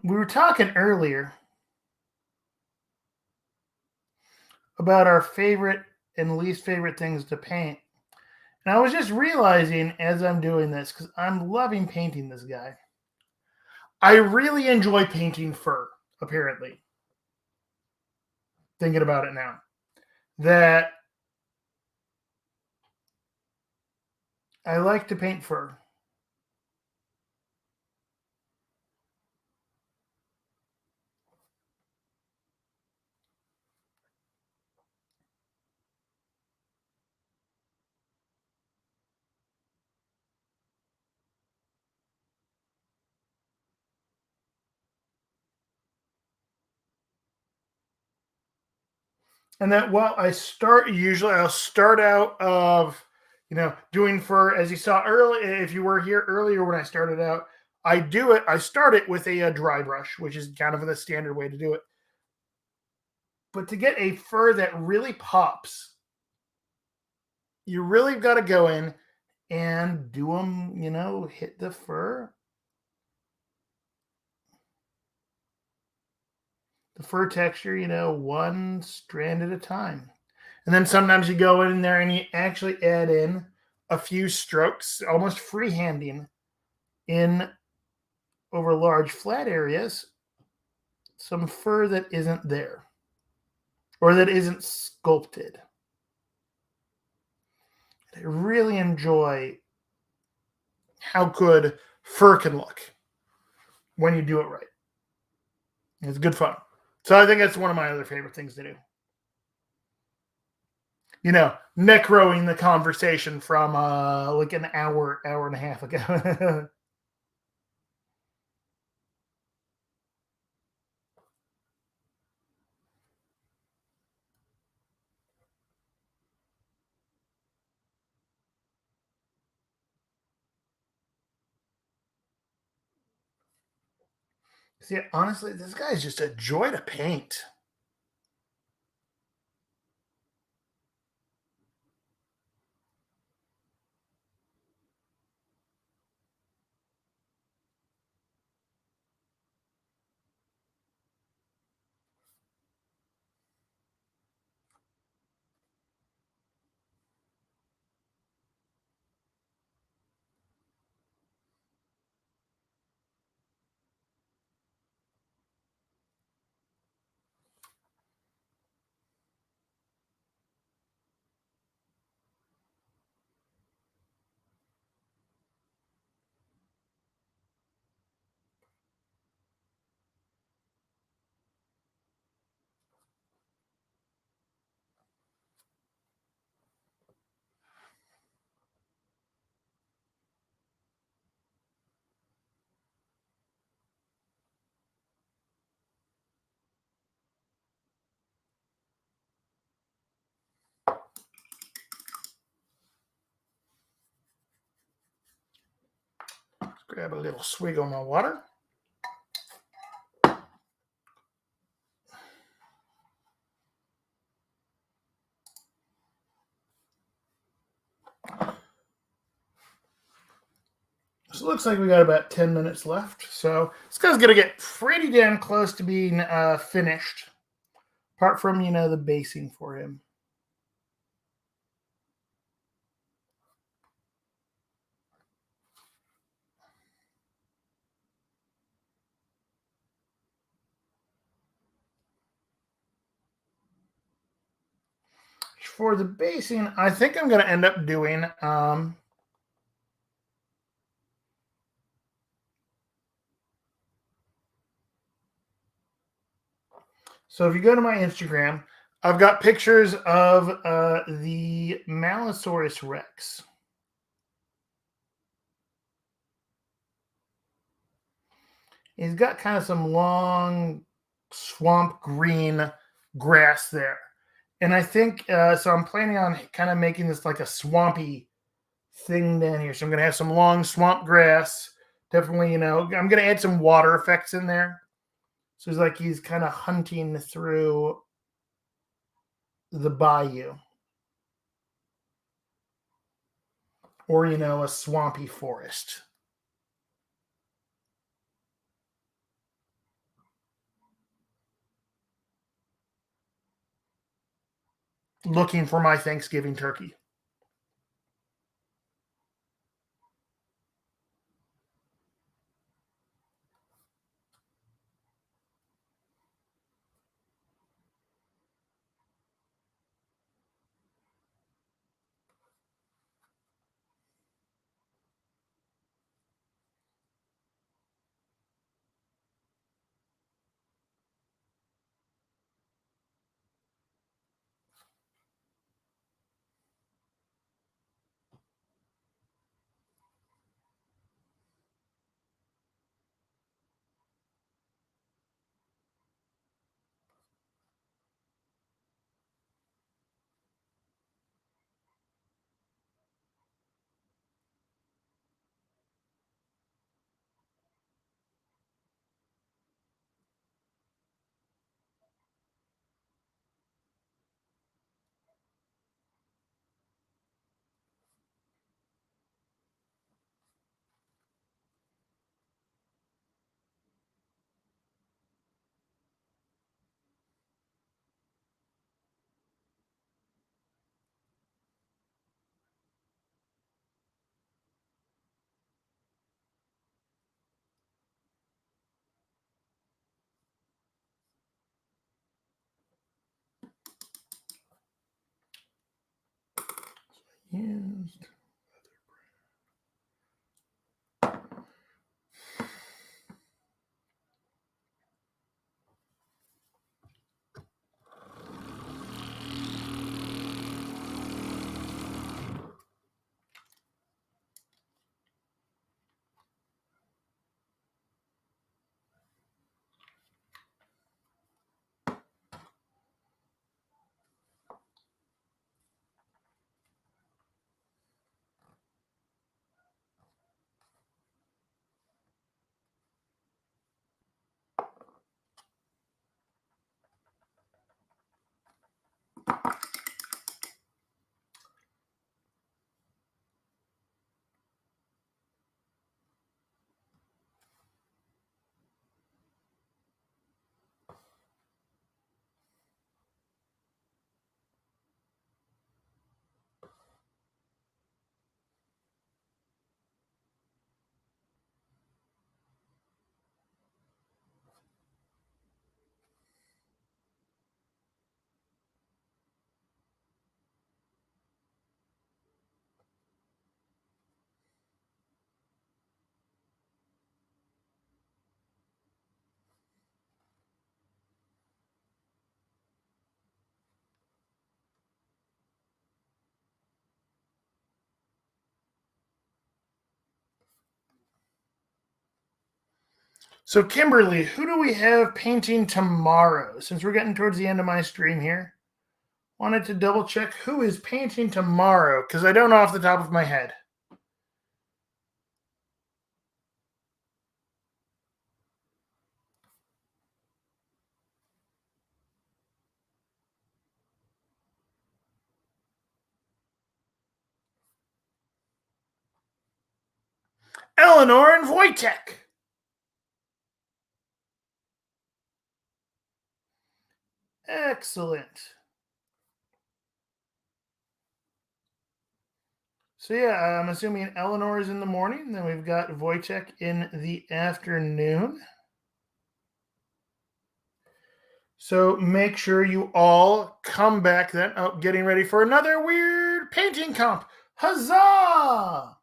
we were talking earlier about our favorite and least favorite things to paint. And I was just realizing as I'm doing this, because I'm loving painting this guy, I really enjoy painting fur, apparently. Thinking about it now. That I like to paint fur. And that well, I'll start out of doing fur as you saw early. If you were here earlier when I started out, I start it with a dry brush, which is kind of the standard way to do it. But to get a fur that really pops, you really got to go in and do them, hit the fur. The fur texture, one strand at a time. And then sometimes you go in there and you actually add in a few strokes, almost freehanding in over large flat areas, some fur that isn't there or that isn't sculpted. I really enjoy how good fur can look when you do it right. It's good fun. So I think that's one of my other favorite things to do. Necroing the conversation from like an hour and a half ago. See, honestly, this guy is just a joy to paint. Let's grab a little swig of my water. So it looks like we got about 10 minutes left. So this guy's going to get pretty damn close to being finished. Apart from, the basing for him. For the basing, I think I'm going to end up doing so if you go to my Instagram, I've got pictures of the Malosaurus Rex. He's got kind of some long swamp green grass there. And I think, so I'm planning on kind of making this like a swampy thing down here. So I'm going to have some long swamp grass. Definitely, I'm going to add some water effects in there. So it's like he's kind of hunting through the bayou. Or, a swampy forest. Looking for my Thanksgiving turkey. Used. So, Kimberly, who do we have painting tomorrow? Since we're getting towards the end of my stream here, wanted to double check who is painting tomorrow because I don't know off the top of my head. Eleanor and Wojtek. Excellent. So yeah, I'm assuming Eleanor is in the morning. Then we've got Wojtek in the afternoon. So make sure you all come back then. Oh, getting ready for another Wyrd painting comp. Huzzah!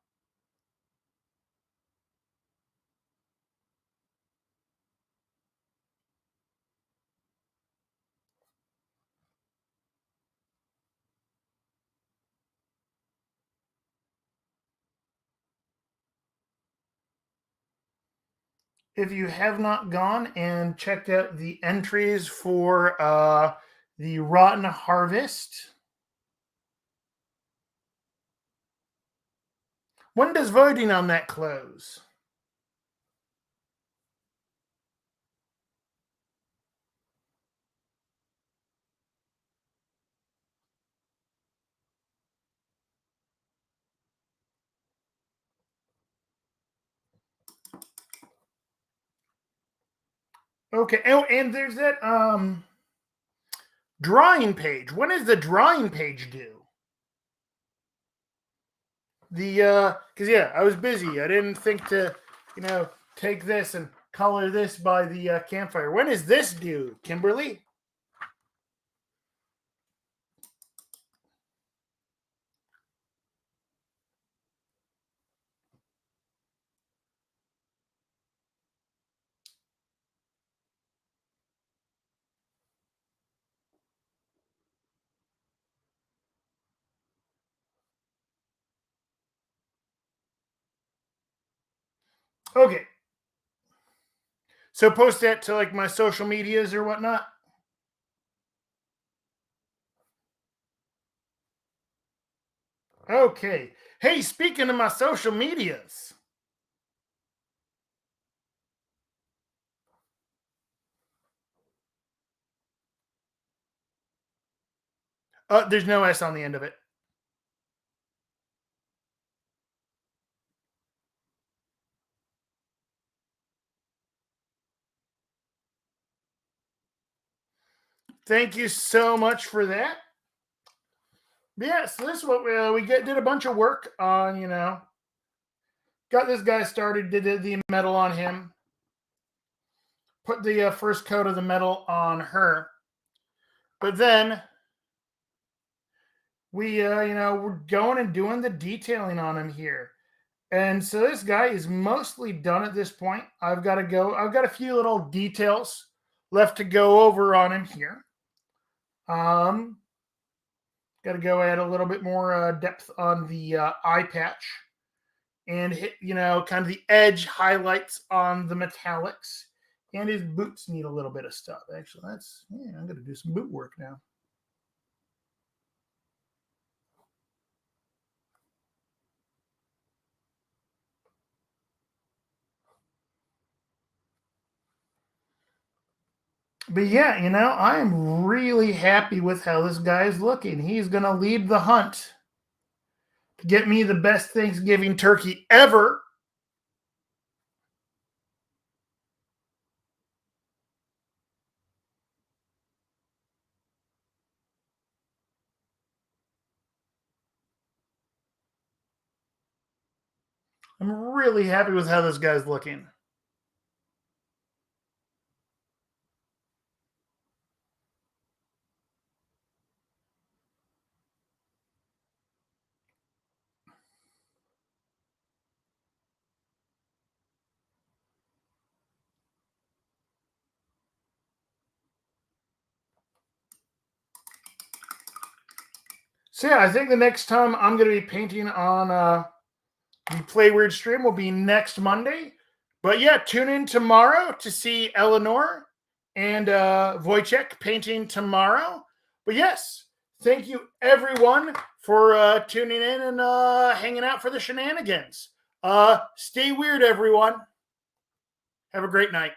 If you have not gone and checked out the entries for the Rotten Harvest, when does voting on that close? Okay. Oh, and there's that drawing page. When is the drawing page due? Because yeah, I was busy. I didn't think to, take this and color this by the campfire. When is this due, Kimberly? Okay. So post that to like my social medias or whatnot. Okay. Hey, speaking of my social medias, there's no S on the end of it. Thank you so much for that. Yeah, so this is what did a bunch of work on, got this guy started, did the metal on him, put the first coat of the metal on her. But then we're going and doing the detailing on him here. And so this guy is mostly done at this point. I've got to go. I've got a few little details left to go over on him here. Um, got to go add a little bit more depth on the eye patch and hit, kind of the edge highlights on the metallics. And his boots need a little bit of stuff. Actually, I'm going to do some boot work now. But yeah, I am really happy with how this guy is looking. He's going to lead the hunt to get me the best Thanksgiving turkey ever. I'm really happy with how this guy's looking. So yeah, I think the next time I'm going to be painting on the Play Weird stream will be next Monday. But yeah, tune in tomorrow to see Eleanor and Wojciech painting tomorrow. But yes, thank you everyone for tuning in and hanging out for the shenanigans. Stay weird, everyone. Have a great night.